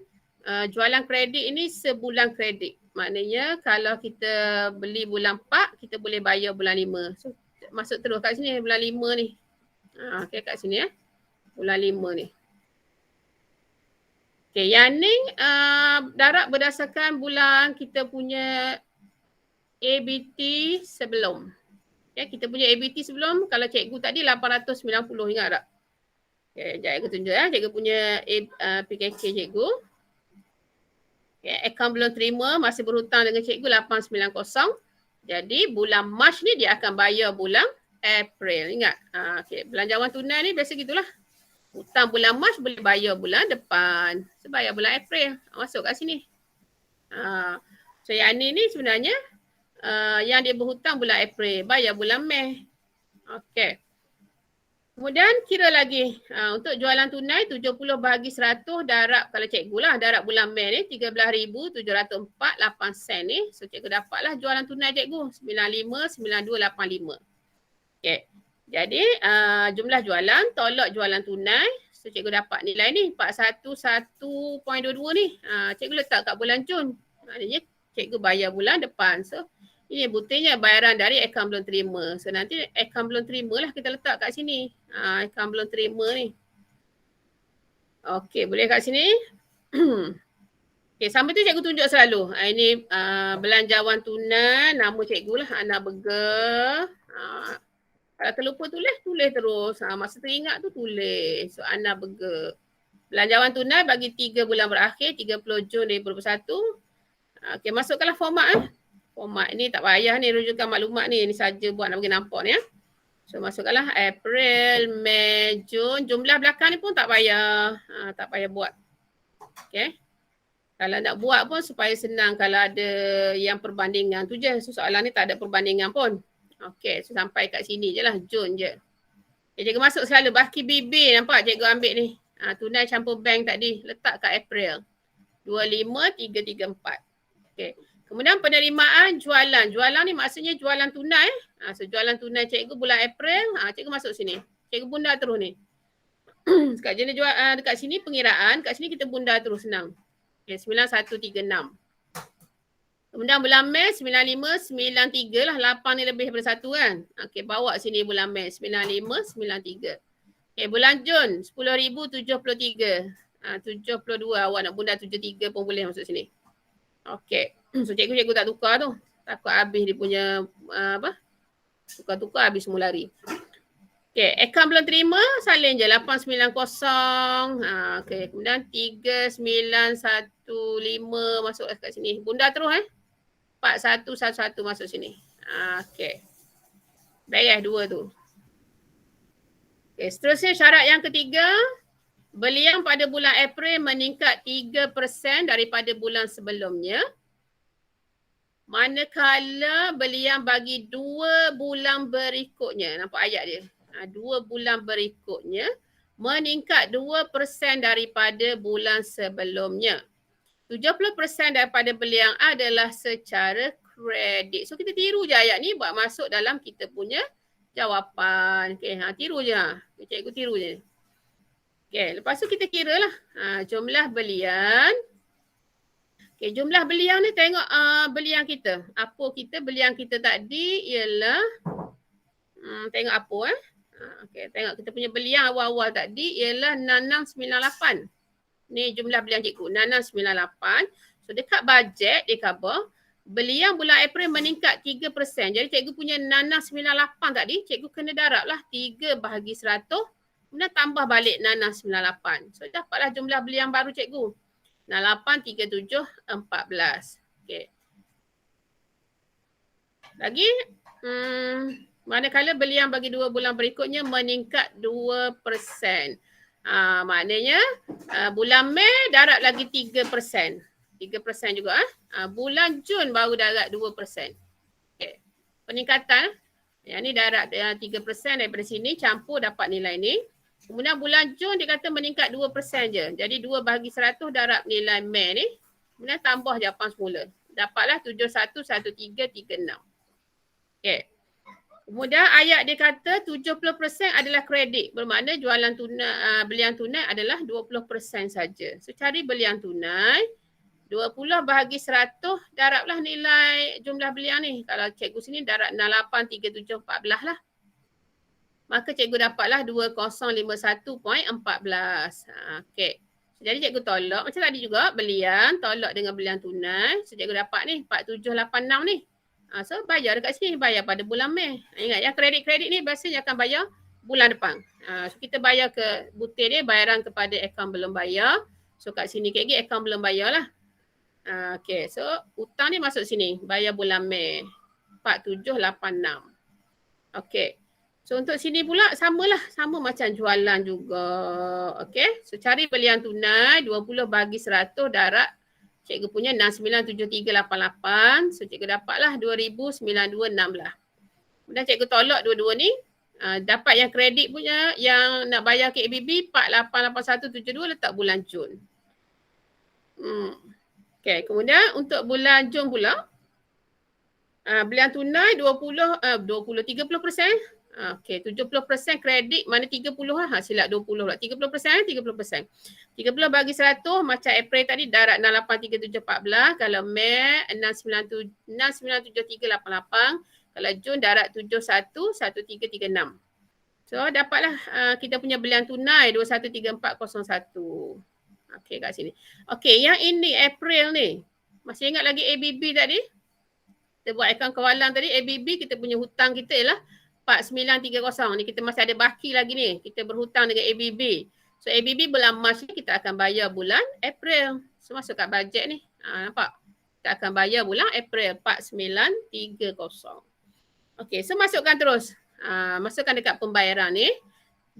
jualan kredit ini sebulan kredit. Maknanya kalau kita beli bulan 4, kita boleh bayar bulan 5. So masuk terus kat sini bulan 5 ni. Okay, kat sini bulan 5 ni. Okay, yang ni darab berdasarkan bulan kita punya ABT sebelum. Okay, kita punya ABT sebelum, kalau cikgu tadi 890, ingat tak? Okay, sekejap aku tunjuk cikgu punya PKK cikgu. Okay, akaun belum terima masih berhutang dengan cikgu 890. Jadi bulan Mac ni dia akan bayar bulan April. Ingat? Okay. Belanjawan tunai ni biasa gitulah. Hutang bulan Mac boleh bayar bulan depan. So bayar bulan April. Masuk kat sini. So yang ni sebenarnya yang dia berhutang bulan April. Bayar bulan Mei. Okay. Kemudian kira lagi untuk jualan tunai 70 bahagi 100 darab kalau cikgu lah darab bulan Mei ni 13,704.8 sen ni. So cikgu dapatlah jualan tunai cikgu 959285. Okey. Jadi jumlah jualan tolak jualan tunai. So cikgu dapat nilai ni 411.22 ni. Cikgu letak kat bulan Jun. Maknanya cikgu bayar bulan depan. So ini buktinya bayaran dari akaun belum terima. So nanti akaun belum terima lah kita letak kat sini. Akaun belum terima ni. Okey, boleh kat sini. Okey, sama tu cikgu tunjuk selalu. Ini belanjawan tunai, nama cikgu lah, Ana Burger. Kalau terlupa tulis terus. Masa teringat tu tulis. So Ana Burger. Belanjawan tunai bagi 3 bulan berakhir, 30 Jun 2021. Okey, masukkanlah format Format ni tak payah ni rujukan maklumat ni. Ni saja buat nak bagi nampak ni ya. So masukkanlah April, Mei, Jun. Jumlah belakang ni pun tak payah. Tak payah buat. Okay. Kalau nak buat pun supaya senang kalau ada yang perbandingan tu je. So soalan ni tak ada perbandingan pun. Okay. So sampai kat sini je lah. Jun je. Okay, cikgu masuk selalu. Baki BB nampak cikgu ambil ni. Tunai campur bank tadi. Letak kat April. 25334. Okay. Kemudian penerimaan jualan. Jualan ni maksudnya jualan tunai. So jualan tunai cikgu bulan April. Cikgu masuk sini. Cikgu bunda terus ni. Kat jenis dekat sini pengiraan. Kat sini kita bunda terus senang. Okay, 9136. Kemudian bulan Mei 9593 lah. 8 ni lebih daripada 1 kan. Okay, bawa sini bulan Mei 9593. Okay, bulan Jun 10,073. 72 awak nak bunda 73 pun boleh masuk sini. Okay. So cikgu tak tukar tu. Takut habis dia punya tukar-tukar habis semua lari. Okay, akaun belum terima salin je 890. Okay, kemudian 3915 masuk kat sini. Bunda terus 4111 masuk sini. Okay. Beres 2 tu. Okay, seterusnya syarat yang ketiga. Belian pada bulan April meningkat 3% daripada bulan sebelumnya. Manakala belian bagi 2 bulan berikutnya. Nampak ayat dia? 2 bulan berikutnya meningkat 2% daripada bulan sebelumnya. 70% daripada belian adalah secara kredit. So kita tiru je ayat ni buat masuk dalam kita punya jawapan. Okay, tiru je. Cikgu tiru je. Okay, lepas tu kita kira lah jumlah belian. Okay, jumlah belian ni tengok belian kita. Apa kita belian kita tadi ialah tengok apa Okay, tengok kita punya belian awal-awal tadi ialah 6698. Ni jumlah belian cikgu 6698. So dekat bajet dia cover belian bulan April meningkat 3%. Jadi cikgu punya 6698 tadi cikgu kena darab lah 3 bahagi 100. Kemudian tambah balik 6698. So dapatlah jumlah belian baru cikgu. 683714. Okey. Lagi manakala belian bagi 2 bulan berikutnya meningkat 2%. Maknanya bulan Mei darab lagi 3%. 3% juga bulan Jun baru darab 2%. Okey. Peningkatan yang ni darab 3% daripada sini campur dapat nilai ni. Kemudian bulan Jun dia kata meningkat 2% je. Jadi 2 bahagi 100 darab nilai Mei ni. Kemudian tambah jawapan semula. Dapatlah 711336. Okay. Kemudian ayat dia kata 70% adalah kredit. Bermakna jualan tunai, belian tunai adalah 20% saja. So cari belian tunai. 20 bahagi 100 darablah nilai jumlah belian ni. Kalau cikgu sini darab 683714 lah. Maka cikgu dapatlah 2051.14. Okey. Jadi cikgu tolak macam tadi juga belian tolak dengan belian tunai. So cikgu dapat ni 4786 ni. So bayar dekat sini bayar pada bulan Mei. Ingat ya kredit-kredit ni biasanya akan bayar bulan depan. So kita bayar ke butir dia bayaran kepada akaun belum bayar. So kat sini KG akaun belum bayar lah. Okay, so hutang ni masuk sini. Bayar bulan Mei. 4786. Okay. So untuk sini pula samalah. Sama macam jualan juga. Okay. So cari belian tunai 20 bagi 100 darab cikgu punya 697388. So cikgu dapatlah 2926 lah. Kemudian cikgu tolak dua-dua ni. Dapat yang kredit punya yang nak bayar ke ABB 488172 letak bulan Jun. Okay, kemudian untuk bulan Jun pula belian tunai 30%. Okay, 70% kredit mana 30 lah. Silap 20 pula. 30%, 30%. 30 bagi 100 macam April tadi darab 683714. Kalau Mei 697388. Kalau Jun darab 711336. So dapatlah kita punya belian tunai 213401. Okey kat sini. Okey, yang ini April ni. Masih ingat lagi ABB tadi? Kita buat akaun kawalan tadi, ABB kita punya hutang kita ialah 4930 ni. Kita masih ada baki lagi ni. Kita berhutang dengan ABB. So ABB bulan Mac ni kita akan bayar bulan April. So masuk kat bajet ni. Nampak? Kita akan bayar bulan April 4930. Okey, so masukkan terus. Masukkan dekat pembayaran ni.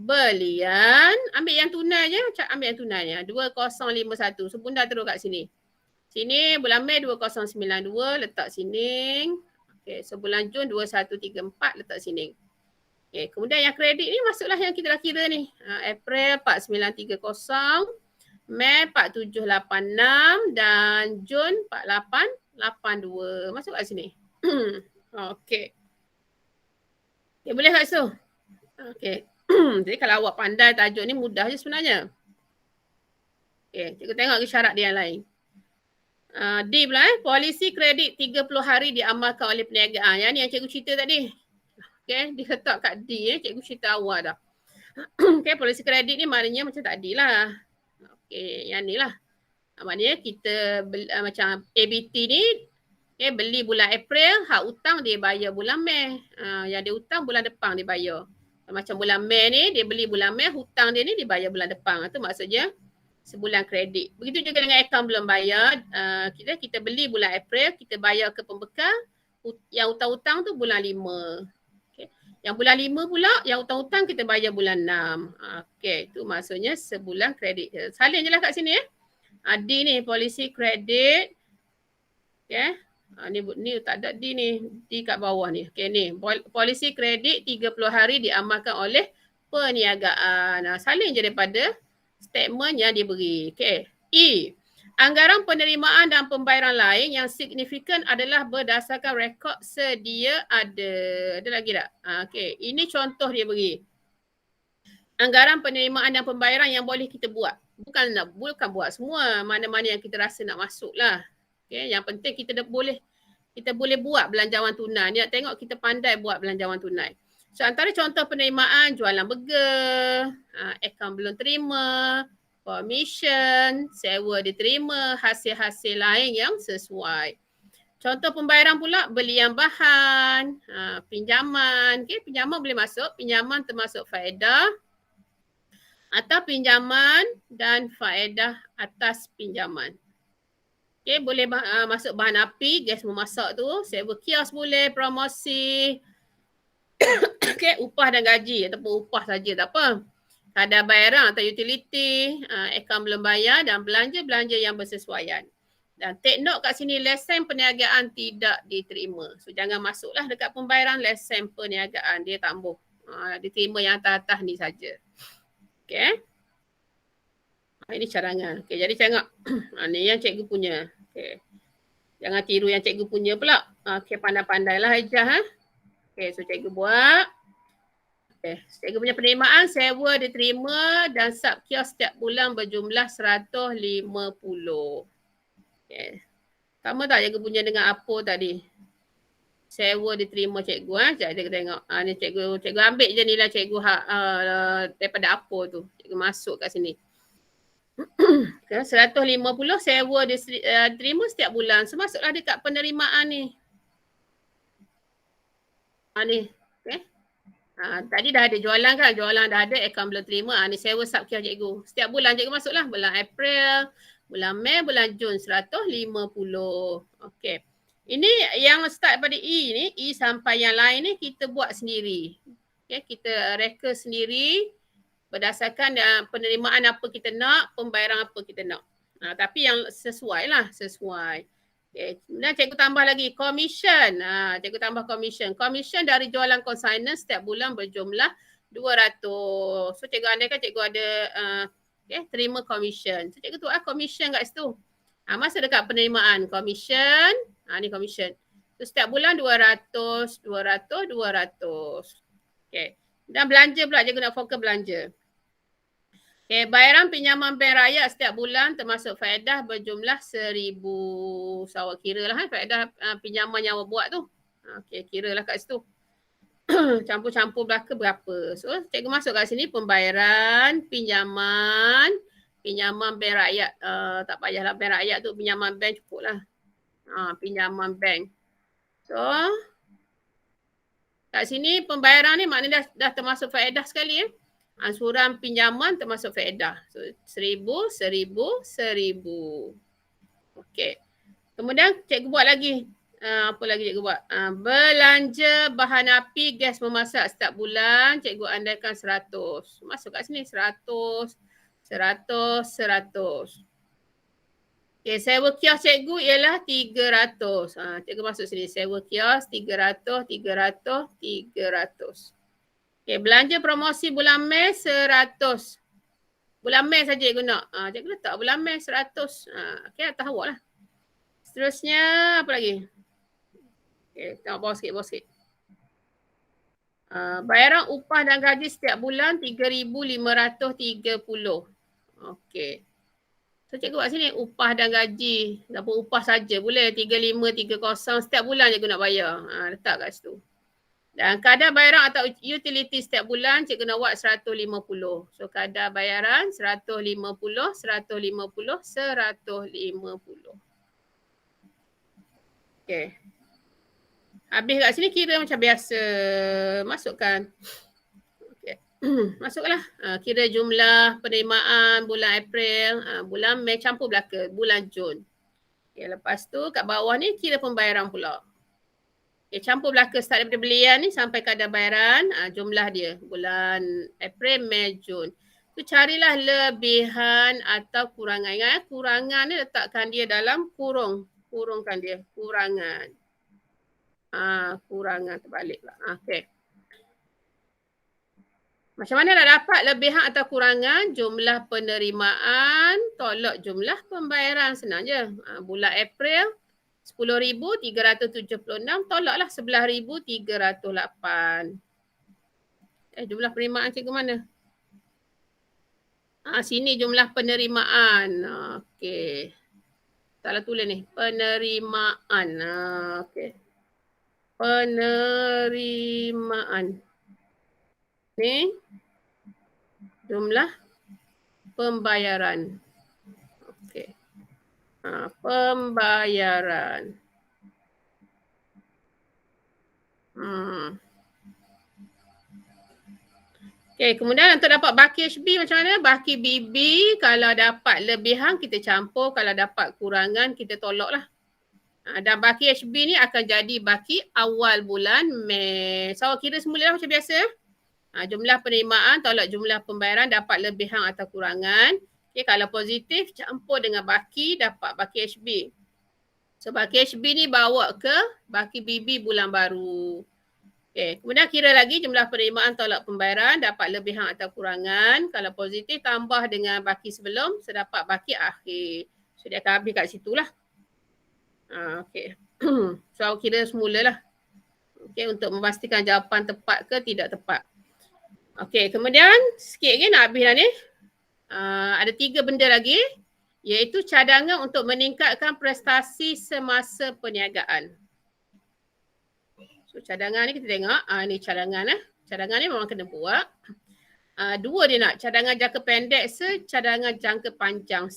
Belian, ambil yang tunai je. Ambil yang tunai je. 2051. So bunda terus kat sini. Sini bulan Mei 2092 letak sini. Okey, so bulan Jun 2134 letak sini. Okey, kemudian yang kredit ni masuklah yang kita dah kira ni. April 4930, Mei 4786 dan Jun 4882. Masuk kat sini. Okey. Okay, boleh tak so? Okey. Jadi kalau awak pandai tajuk ni mudah je sebenarnya. Okey, cikgu tengok ke syarat dia yang lain. D pula polisi kredit 30 hari diamalkan oleh perniagaan. Yang ni yang cikgu cerita tadi. Okey, dia letak kat D cikgu cerita awal dah. Okey, polisi kredit ni maknanya macam tadi lah. Okey, yang ni lah. Maknanya kita macam ABT ni beli bulan April, hak hutang dia bayar bulan Mei. Yang dia hutang bulan depan dia bayar. Macam bulan Mei ni, dia beli bulan Mei, hutang dia ni dibayar bulan depan. Itu maksudnya sebulan kredit. Begitu juga dengan akaun belum bayar. Kita beli bulan April, kita bayar ke pembekal. Yang hutang-hutang tu bulan 5. Okay. Yang bulan 5 pula, yang hutang-hutang kita bayar bulan 6. Okay, itu maksudnya sebulan kredit. Salin je lah kat sini D ni, polisi kredit. Okay. Ni tak ada D ni. D kat bawah ni. Okay ni. Polisi kredit 30 hari diamalkan oleh perniagaan. Salin je daripada statement yang diberi. Okay. E. Anggaran penerimaan dan pembayaran lain yang signifikan adalah berdasarkan rekod sedia ada. Ada lagi tak? Okay. Ini contoh dia beri. Anggaran penerimaan dan pembayaran yang boleh kita buat. Bukan buat semua. Mana-mana yang kita rasa nak masuk lah. Okay, yang penting kita boleh buat belanjawan tunai. Ni nak tengok kita pandai buat belanjawan tunai. So antara contoh penerimaan, jualan burger, akaun belum terima, commission, sewa diterima, hasil-hasil lain yang sesuai. Contoh pembayaran pula, belian bahan, pinjaman. Okay, pinjaman boleh masuk, pinjaman termasuk faedah atau pinjaman dan faedah atas pinjaman. Okay, boleh masuk bahan api, gas memasak tu, sewa kios boleh, promosi. Okay, upah dan gaji ataupun upah saja tak apa. Kadar bayaran atau utility, akaun belum bayar dan belanja-belanja yang bersesuaian. Dan take note kat sini, lesen perniagaan tidak diterima. So jangan masuklah dekat pembayaran lesen perniagaan, dia tambah. Diterima yang atas-atas ni saja. Okay. Ini cadangan. Okay, jadi tengok. Ni yang cikgu punya. Okay. Jangan tiru yang cikgu punya pula. Okay, pandai-pandailah Hajah. Okay, so cikgu buat. Okay, cikgu punya penerimaan, sewa diterima dan sub kios setiap bulan berjumlah 150. Okay. Sama tak cikgu punya dengan apa tadi? Sewa diterima cikgu. Cikgu tengok. Ni cikgu ambil je nilai cikgu daripada apa tu. Cikgu masuk kat sini. 150 sewa diterima setiap bulan. So masuklah dekat penerimaan ni. Ni. Okay. Tadi dah ada jualan kan. Jualan dah ada, akaun belum terima. Ni sewa sub kios cikgu. Setiap bulan cikgu masuklah. Bulan April, Bulan Mei, bulan Jun 150. Okey. Ini yang start pada E ni, E sampai yang lain ni kita buat sendiri. Okay, kita reka sendiri berdasarkan penerimaan apa kita nak, pembayaran apa kita nak. Tapi yang sesuai lah, sesuai. Okay. Kemudian cikgu tambah lagi commission. Cikgu tambah commission. Commission dari jualan consignment setiap bulan berjumlah 200. So cikgu andaikan cikgu ada terima commission. So cikgu tu commission kat situ. Masa dekat penerimaan commission, ni commission. So setiap bulan 200. Okay. Dan belanja pula, cikgu nak fokus belanja. Okay, bayaran pinjaman bank rakyat setiap bulan termasuk faedah berjumlah 1,000. So awak kira lah faedah pinjaman yang awak buat tu. Okay, kira lah kat situ. Campur-campur belaka berapa. So cikgu masuk kat sini pembayaran pinjaman bank rakyat. Tak payahlah bank rakyat tu, pinjaman bank cukup lah. Pinjaman bank. So kat sini pembayaran ni maknanya dah termasuk faedah sekali Ansuran pinjaman termasuk faedah. So 1,000. Okey. Kemudian cikgu buat lagi. Apa lagi cikgu buat? Belanja bahan api gas memasak setiap bulan cikgu andaikan 100. Masuk kat sini 100. Okey, sewa kios cikgu ialah 300. Cikgu masuk sini sewa kios 300. Okay, belanja promosi bulan Mei 100. Bulan Mei saja cikgu nak. Cikgu letak bulan Mei 100. Okay, atas awak lah. Seterusnya apa lagi? Okay, tengok bawah sikit. Bayaran upah dan gaji setiap bulan 3,530. Okay. So cikgu buat sini upah dan gaji. Dapur upah saja boleh 3,530 setiap bulan cikgu nak bayar. Letak kat situ. Dan kadar bayaran atau utility setiap bulan cikgu nak buat 150. So kadar bayaran 150. Okay. Habis kat sini kira macam biasa. Masukkan. Okay. Masuklah. Kira jumlah penerimaan bulan April, bulan Mei campur belaka, bulan Jun. Okay, lepas tu kat bawah ni kira pembayaran pula. Okay, campur belaka start daripada belian ni sampai kadar bayaran, jumlah dia bulan April, Mei, Jun. Tu carilah lebihan atau kurangan. Ingat kurangan ni letakkan dia dalam kurung. Kurungkan dia, kurangan. Kurangan terbalik lah. Okay. Macam mana nak dapat lebihan atau kurangan? Jumlah penerimaan tolak jumlah pembayaran. Senang je. Bulan April 10,376 tolaklah 11,308. Jumlah penerimaan cikgu mana? Sini jumlah penerimaan. Okey. Salah tulis ni. Penerimaan. Okey. Penerimaan. Ni jumlah pembayaran. Okey. Pembayaran. Okey, kemudian untuk dapat baki HB macam mana? Baki BB kalau dapat lebihan kita campur, kalau dapat kurangan kita tolak lah. Dan baki HB ni akan jadi baki awal bulan Mei. So kira semula lah macam biasa. Jumlah penerimaan tolak jumlah pembayaran dapat lebihan atau kurangan. Okay, kalau positif campur dengan baki dapat baki HB. So baki HB ni bawa ke baki BB bulan baru. Okay, kemudian kira lagi jumlah penerimaan tolak pembayaran dapat lebihan atau kurangan. Kalau positif tambah dengan baki sebelum sedapat baki akhir. So dia akan habis kat situ lah. Okay. So kira semula lah. Okay, untuk memastikan jawapan tepat ke tidak tepat. Okay, kemudian sikit lagi nak habis dah ni. Ada 3 benda lagi. Iaitu cadangan untuk meningkatkan prestasi semasa perniagaan. So cadangan ni kita tengok. Ni cadangan Cadangan ni memang kena buat. 2 dia nak. Cadangan jangka pendek cadangan jangka panjang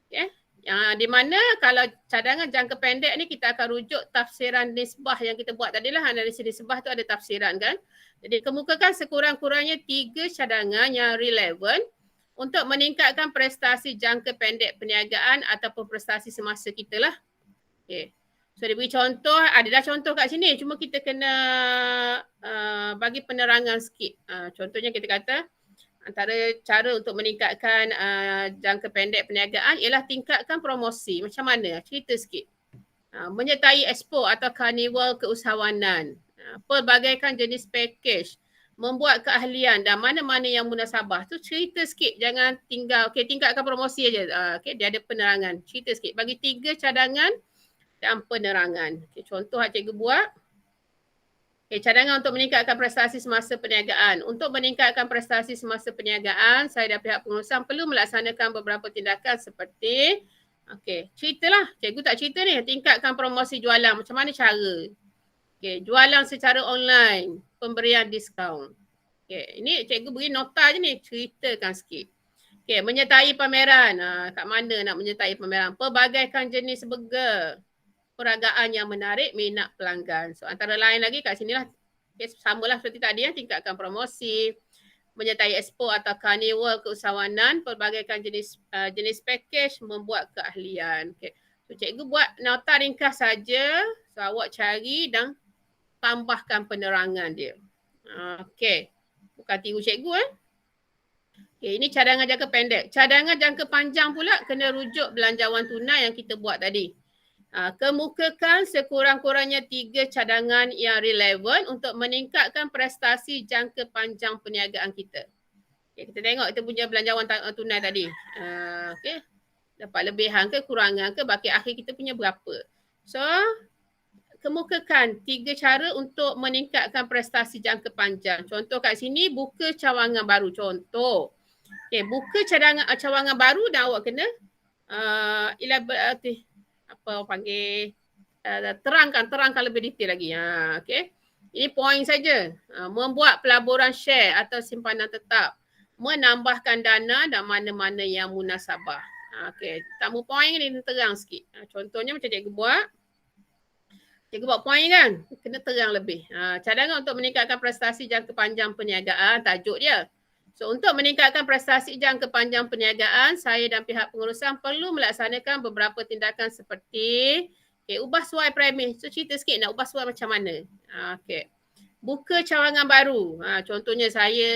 Okay. Yang di mana kalau cadangan jangka pendek ni kita akan rujuk tafsiran nisbah yang kita buat tadi lah. Analisis nisbah tu ada tafsiran kan. Jadi kemukakan sekurang-kurangnya 3 cadangan yang relevan untuk meningkatkan prestasi jangka pendek perniagaan ataupun prestasi semasa kita lah. Okay. So dia beri contoh, ada dah contoh kat sini, cuma kita kena bagi penerangan sikit. Contohnya kita kata, antara cara untuk meningkatkan jangka pendek perniagaan ialah tingkatkan promosi. Macam mana? Cerita sikit. Menyertai expo atau karnival keusahawanan. Pelbagaikan jenis package. Membuat keahlian dan mana-mana yang munasabah. Tu cerita sikit. Jangan tinggal, tingkatkan promosi aja. Dia ada penerangan. Cerita sikit. Bagi 3 cadangan dan penerangan. Contoh yang cikgu buat. Cadangan untuk meningkatkan prestasi semasa perniagaan. Untuk meningkatkan prestasi semasa perniagaan, saya dan pihak pengurusan perlu melaksanakan beberapa tindakan seperti ceritalah. Cikgu tak cerita ni. Tingkatkan promosi jualan. Macam mana cara? Jualan secara online. Pemberian diskaun. Ini cikgu beri nota je ni. Ceritakan sikit. Menyertai pameran. Kat mana nak menyertai pameran? Pelbagaikan jenis burger. Peragaan yang menarik minat pelanggan. So antara lain lagi kat sinilah. Samalah seperti tadi ya. Tingkatkan promosi. Menyertai expo atau karnival keusahawanan, pelbagaikan jenis package, membuat keahlian. So cikgu buat nota ringkas saja. So awak cari dan tambahkan penerangan dia. Bukan tiru cikgu ini cadangan jangka pendek. Cadangan jangka panjang pula kena rujuk belanjawan tunai yang kita buat tadi. Kemukakan sekurang-kurangnya 3 cadangan yang relevan untuk meningkatkan prestasi jangka panjang perniagaan kita. Kita tengok kita punya belanjawan tunai tadi. Dapat lebihan ke kurangan ke, baki akhir kita punya berapa. So, kemukakan 3 cara untuk meningkatkan prestasi jangka panjang. Contoh kat sini, buka cawangan baru. Contoh. Buka cawangan baru dan awak kena terangkan lebih detail lagi. Ini point saja. Membuat pelaburan share atau simpanan tetap. Menambahkan dana dan mana-mana yang munasabah. Tamu point ni terang sikit. Contohnya macam cikgu buat. Cikgu buat point kan? Kena terang lebih. Cadangan untuk meningkatkan prestasi jangka panjang perniagaan. Tajuk dia. So untuk meningkatkan prestasi jangka panjang perniagaan, saya dan pihak pengurusan perlu melaksanakan beberapa tindakan seperti ubah suai premis. So cerita sikit nak ubah suai macam mana. Buka cawangan baru. Contohnya saya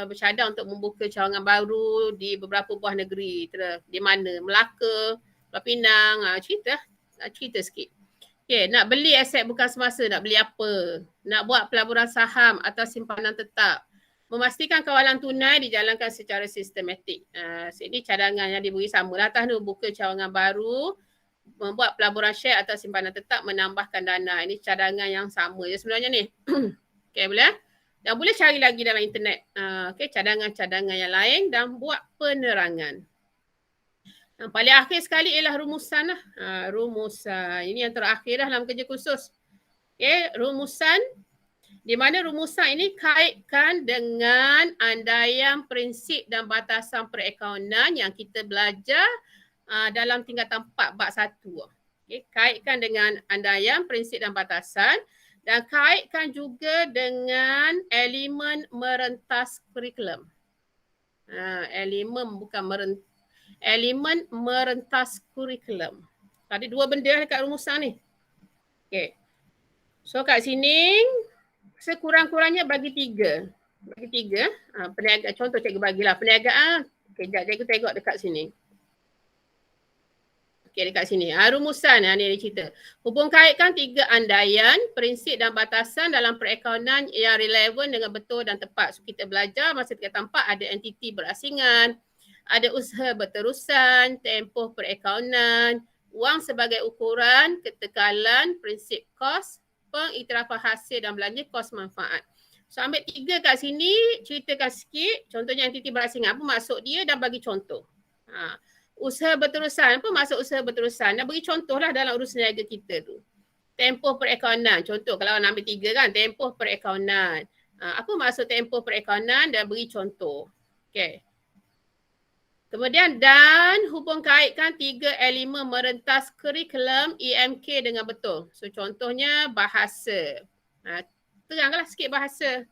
bercadang untuk membuka cawangan baru di beberapa buah negeri. Di mana? Melaka, Pulau Pinang. Cerita sikit. Nak beli aset bukan semasa, nak beli apa? Nak buat pelaburan saham atau simpanan tetap. Memastikan kawalan tunai dijalankan secara sistematik. Ini cadangan yang diberi samalah atas tu. Buka cawangan baru, membuat pelaburan share atau simpanan tetap, menambahkan dana. Ini cadangan yang sama je sebenarnya ni. Boleh? Dan boleh cari lagi dalam internet. Cadangan-cadangan yang lain dan buat penerangan. Paling akhir sekali ialah rumusan lah. Rumusan. Ini yang terakhir dah dalam kerja khusus. Rumusan. Di mana rumusan ini kaitkan dengan andaian prinsip dan batasan perakaunan yang kita belajar dalam tingkatan 4 bab 1. Kaitkan dengan andaian prinsip dan batasan dan kaitkan juga dengan elemen merentas kurikulum. Elemen merentas kurikulum. Tadi 2 benda dekat rumusan ni. So kat sini sekurang-kurangnya bagi 3. Perniagaan. Contoh cikgu bagilah perniagaan. Cikgu tengok dekat sini. Dekat sini. Rumusan ni dia cerita. Hubung kaitkan 3 andaian, prinsip dan batasan dalam perakaunan yang relevan dengan betul dan tepat. So kita belajar masa tingkatan 4 ada entiti berasingan, ada usaha berterusan, tempoh perakaunan, wang sebagai ukuran, ketekalan, prinsip kos, pengiktirafan hasil dan belanja, kos manfaat. So ambil 3 kat sini, ceritakan sikit. Contohnya entiti berasingan, apa maksud dia dan bagi contoh. Usaha berterusan, apa maksud usaha berterusan? Dan beri contoh lah dalam urus niaga kita tu. Tempoh perakaunan, contoh kalau nak ambil 3 kan, tempoh perakaunan. Apa maksud tempoh perakaunan dan beri contoh. Kemudian dan hubung kaitkan 3 elemen merentas kurikulum EMK dengan betul. So contohnya bahasa. Terangkanlah sikit bahasa.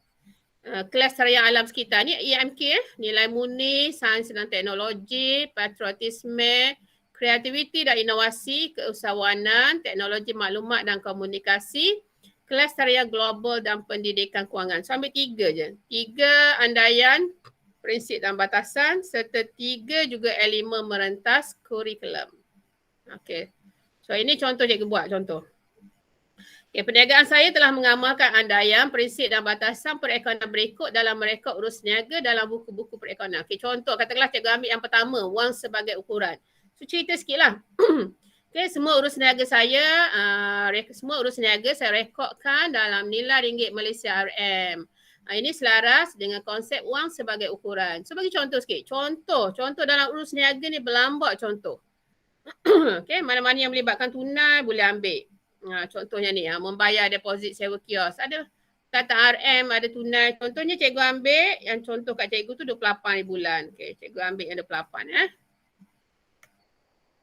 kelas tarian alam sekitar ni IMK nilai murni, sains dan teknologi, patriotisme, kreativiti dan inovasi, keusahawanan, teknologi maklumat dan komunikasi, kelas tarian global dan pendidikan kewangan. So ambil 3 je. 3 andaian, prinsip dan batasan serta 3 juga elemen merentas kurikulum. Okey. So ini contoh cikgu buat contoh. Okay, perniagaan saya telah mengamalkan andaian, prinsip dan batasan perekonomian berikut dalam merekod urus niaga dalam buku-buku perekonomian. Okay, contoh katakanlah cikgu ambil yang pertama, wang sebagai ukuran. So cerita sikit lah. Okay, semua urus niaga saya, semua urus niaga saya rekodkan dalam nilai ringgit Malaysia RM. Ini selaras dengan konsep wang sebagai ukuran. So bagi contoh sikit. Contoh dalam urus niaga ni berlambak contoh. Okay, mana-mana yang melibatkan tunai boleh ambil. Contohnya ni, membayar deposit sewa kios. Ada kata RM, ada tunai. Contohnya cikgu ambil, yang contoh kat cikgu tu 28 bulan. Okay, cikgu ambil yang 28.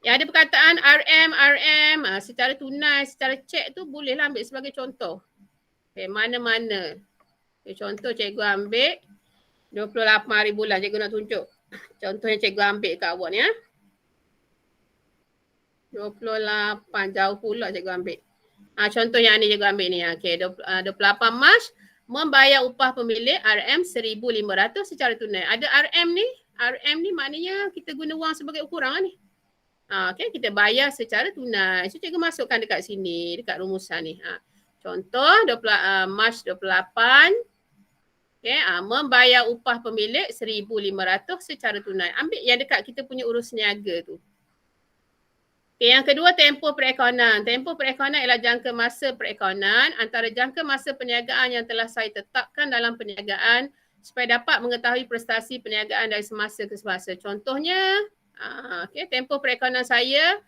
Yang ada perkataan RM, secara tunai, secara cek tu bolehlah ambil sebagai contoh. Okay, mana-mana. Okay, contoh cikgu ambil 28 hari bulan. Cikgu nak tunjuk. Contohnya cikgu ambil kat awak ni. 28, jauh pula cikgu ambil. Contoh yang ni cikgu ambil ni. Okay, 28 Mac membayar upah pemilik RM 1,500 secara tunai. Ada RM ni. RM ni maknanya kita guna wang sebagai ukuran ni. Okay, kita bayar secara tunai. So cikgu masukkan dekat sini, dekat rumusan ni. Contoh Mac 28. Okay, membayar upah pemilik 1,500 secara tunai. Ambil yang dekat kita punya urus niaga tu. Okay, yang kedua, tempoh perekonomian. Tempoh perekonomian ialah jangka masa perekonomian antara jangka masa perniagaan yang telah saya tetapkan dalam perniagaan supaya dapat mengetahui prestasi perniagaan dari semasa ke semasa. Contohnya, okay, tempoh perekonomian saya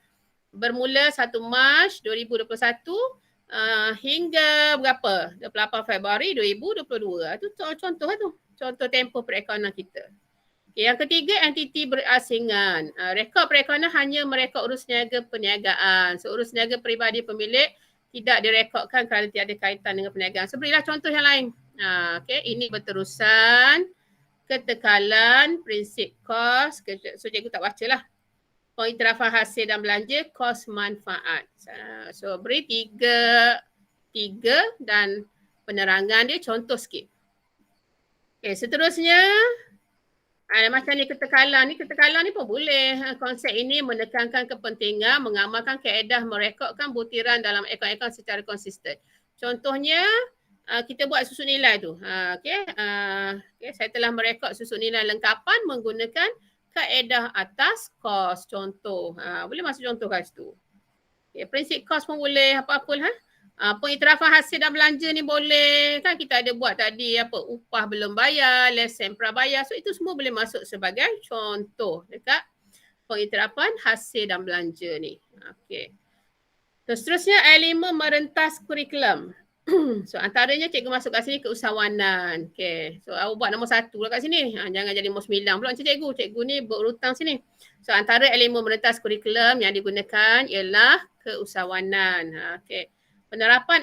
bermula 1 Mac 2021 hingga berapa? 28 Februari 2022. Itu contoh tu. Contoh tempoh perekonomian kita. Yang ketiga, entiti berasingan. Rekod perekonomian hanya merekod urus niaga perniagaan. So urus niaga peribadi pemilik tidak direkodkan kerana tiada kaitan dengan perniagaan. So berilah contoh yang lain. Okay, ini berterusan, ketekalan, prinsip kos. So cikgu tak baca lah. Pengiktirafan hasil dan belanja, kos manfaat. So beri tiga dan penerangan dia contoh sikit. Okay, seterusnya. Macam ni ketekalan ni pun boleh. Konsep ini menekankan kepentingan mengamalkan kaedah merekodkan butiran dalam akaun-akaun secara konsisten. Contohnya, kita buat susun nilai tu. Okay, saya telah merekod susun nilai lengkapan menggunakan kaedah atas kos. Contoh, boleh masuk contoh kat situ. Okay, prinsip kos pun boleh apa-apa lah. Pengiktirafan hasil dan belanja ni boleh. Kan kita ada buat tadi upah belum bayar, lesen prabayar. So itu semua boleh masuk sebagai contoh dekat pengiktirafan hasil dan belanja ni. Okay. Seterusnya elemen merentas kurikulum. So antaranya cikgu masuk kat sini keusahawanan. Okay. So awak buat nombor 1 lah kat sini. Jangan jadi nombor 9 pula macam cikgu. Cikgu ni berurutang sini. So antara elemen merentas kurikulum yang digunakan ialah keusahawanan. Okay. Penerapan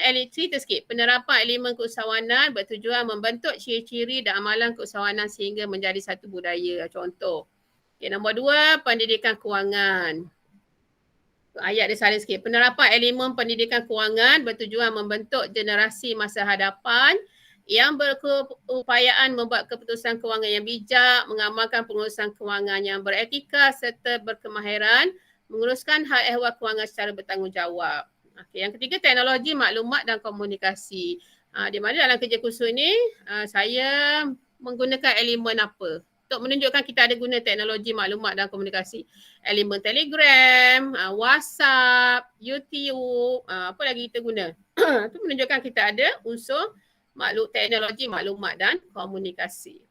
elemen keusahawanan bertujuan membentuk ciri-ciri dan amalan keusahawanan sehingga menjadi satu budaya. Contoh. Okay, nombor 2, pendidikan kewangan. Ayat dia salin sikit. Penerapan elemen pendidikan kewangan bertujuan membentuk generasi masa hadapan yang berkeupayaan membuat keputusan kewangan yang bijak, mengamalkan pengurusan kewangan yang beretika serta berkemahiran, menguruskan hal ehwal kewangan secara bertanggungjawab. Okay, yang ketiga, teknologi maklumat dan komunikasi. Di mana dalam kerja kursus ini, saya menggunakan elemen apa? Untuk menunjukkan kita ada guna teknologi maklumat dan komunikasi. Elemen Telegram, WhatsApp, YouTube, apa lagi kita guna? Itu menunjukkan kita ada unsur teknologi maklumat dan komunikasi.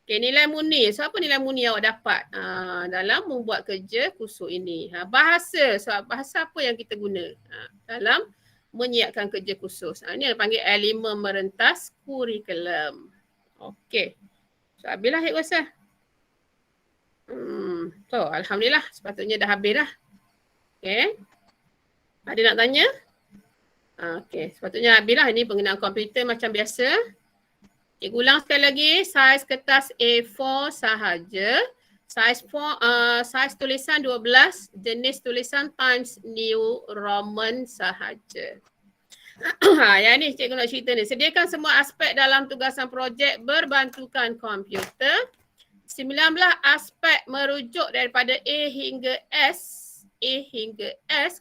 Okay, nilai murni. So apa nilai murni awak dapat dalam membuat kerja kursus ini? Bahasa. So bahasa apa yang kita guna dalam menyiapkan kerja kursus? Ini yang panggil elemen merentas kurikulum. Okay. So habislah Hek Wasa. So alhamdulillah sepatutnya dah habis dah. Okay. Ada nak tanya? Okay, sepatutnya habislah. Ini penggunaan komputer macam biasa. Cikgu ulang sekali lagi, saiz kertas A4 sahaja. Saiz tulisan 12, jenis tulisan Times New Roman sahaja. Yang ni cikgu nak cerita ni. Sediakan semua aspek dalam tugasan projek berbantukan komputer. 19 aspek merujuk daripada A hingga S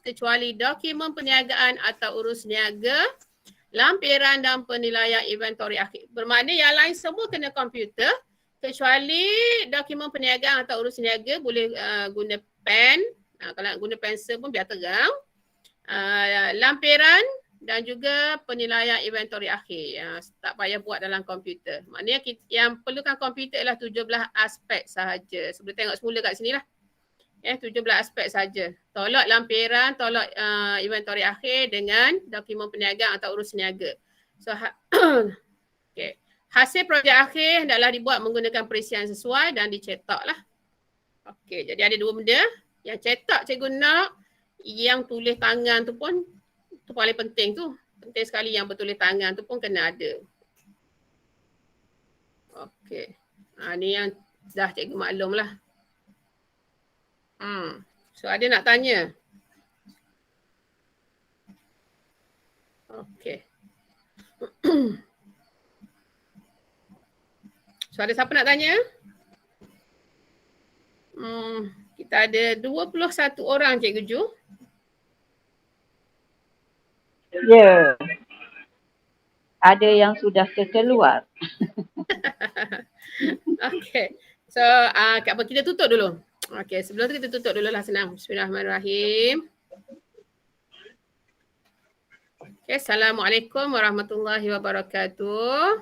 kecuali dokumen perniagaan atau urus niaga, lampiran dan penilaian inventory akhir. Bermakna yang lain semua kena komputer kecuali dokumen perniagaan atau urus niaga boleh guna pen. Kalau nak guna pensel pun biar terang. Lampiran dan juga penilaian inventory akhir. Tak payah buat dalam komputer. Maknanya yang perlukan komputer ialah 17 aspek sahaja. Sebelum tengok semula kat sini lah. 17 aspek saja. Tolak lampiran, tolak inventory akhir dengan dokumen perniagaan atau urus niaga. So, okay. Hasil projek akhir hendaklah dibuat menggunakan perisian sesuai dan dicetak lah. Okey, jadi ada dua benda. Yang cetak cikgu nak, yang tulis tangan tu pun tu paling penting tu. Penting sekali yang bertulis tangan tu pun kena ada. Okey. Ni yang dah cikgu maklum lah. So ada nak tanya? Okey. So ada siapa nak tanya? Kita ada 21 orang Cikgu Ju. Ya. Ada yang sudah terkeluar. Okey. So kita tutup dulu. Okey, sebelum tu kita tutup dulu lah, senang. Bismillahirrahmanirrahim. Okay, Assalamualaikum warahmatullahi wabarakatuh.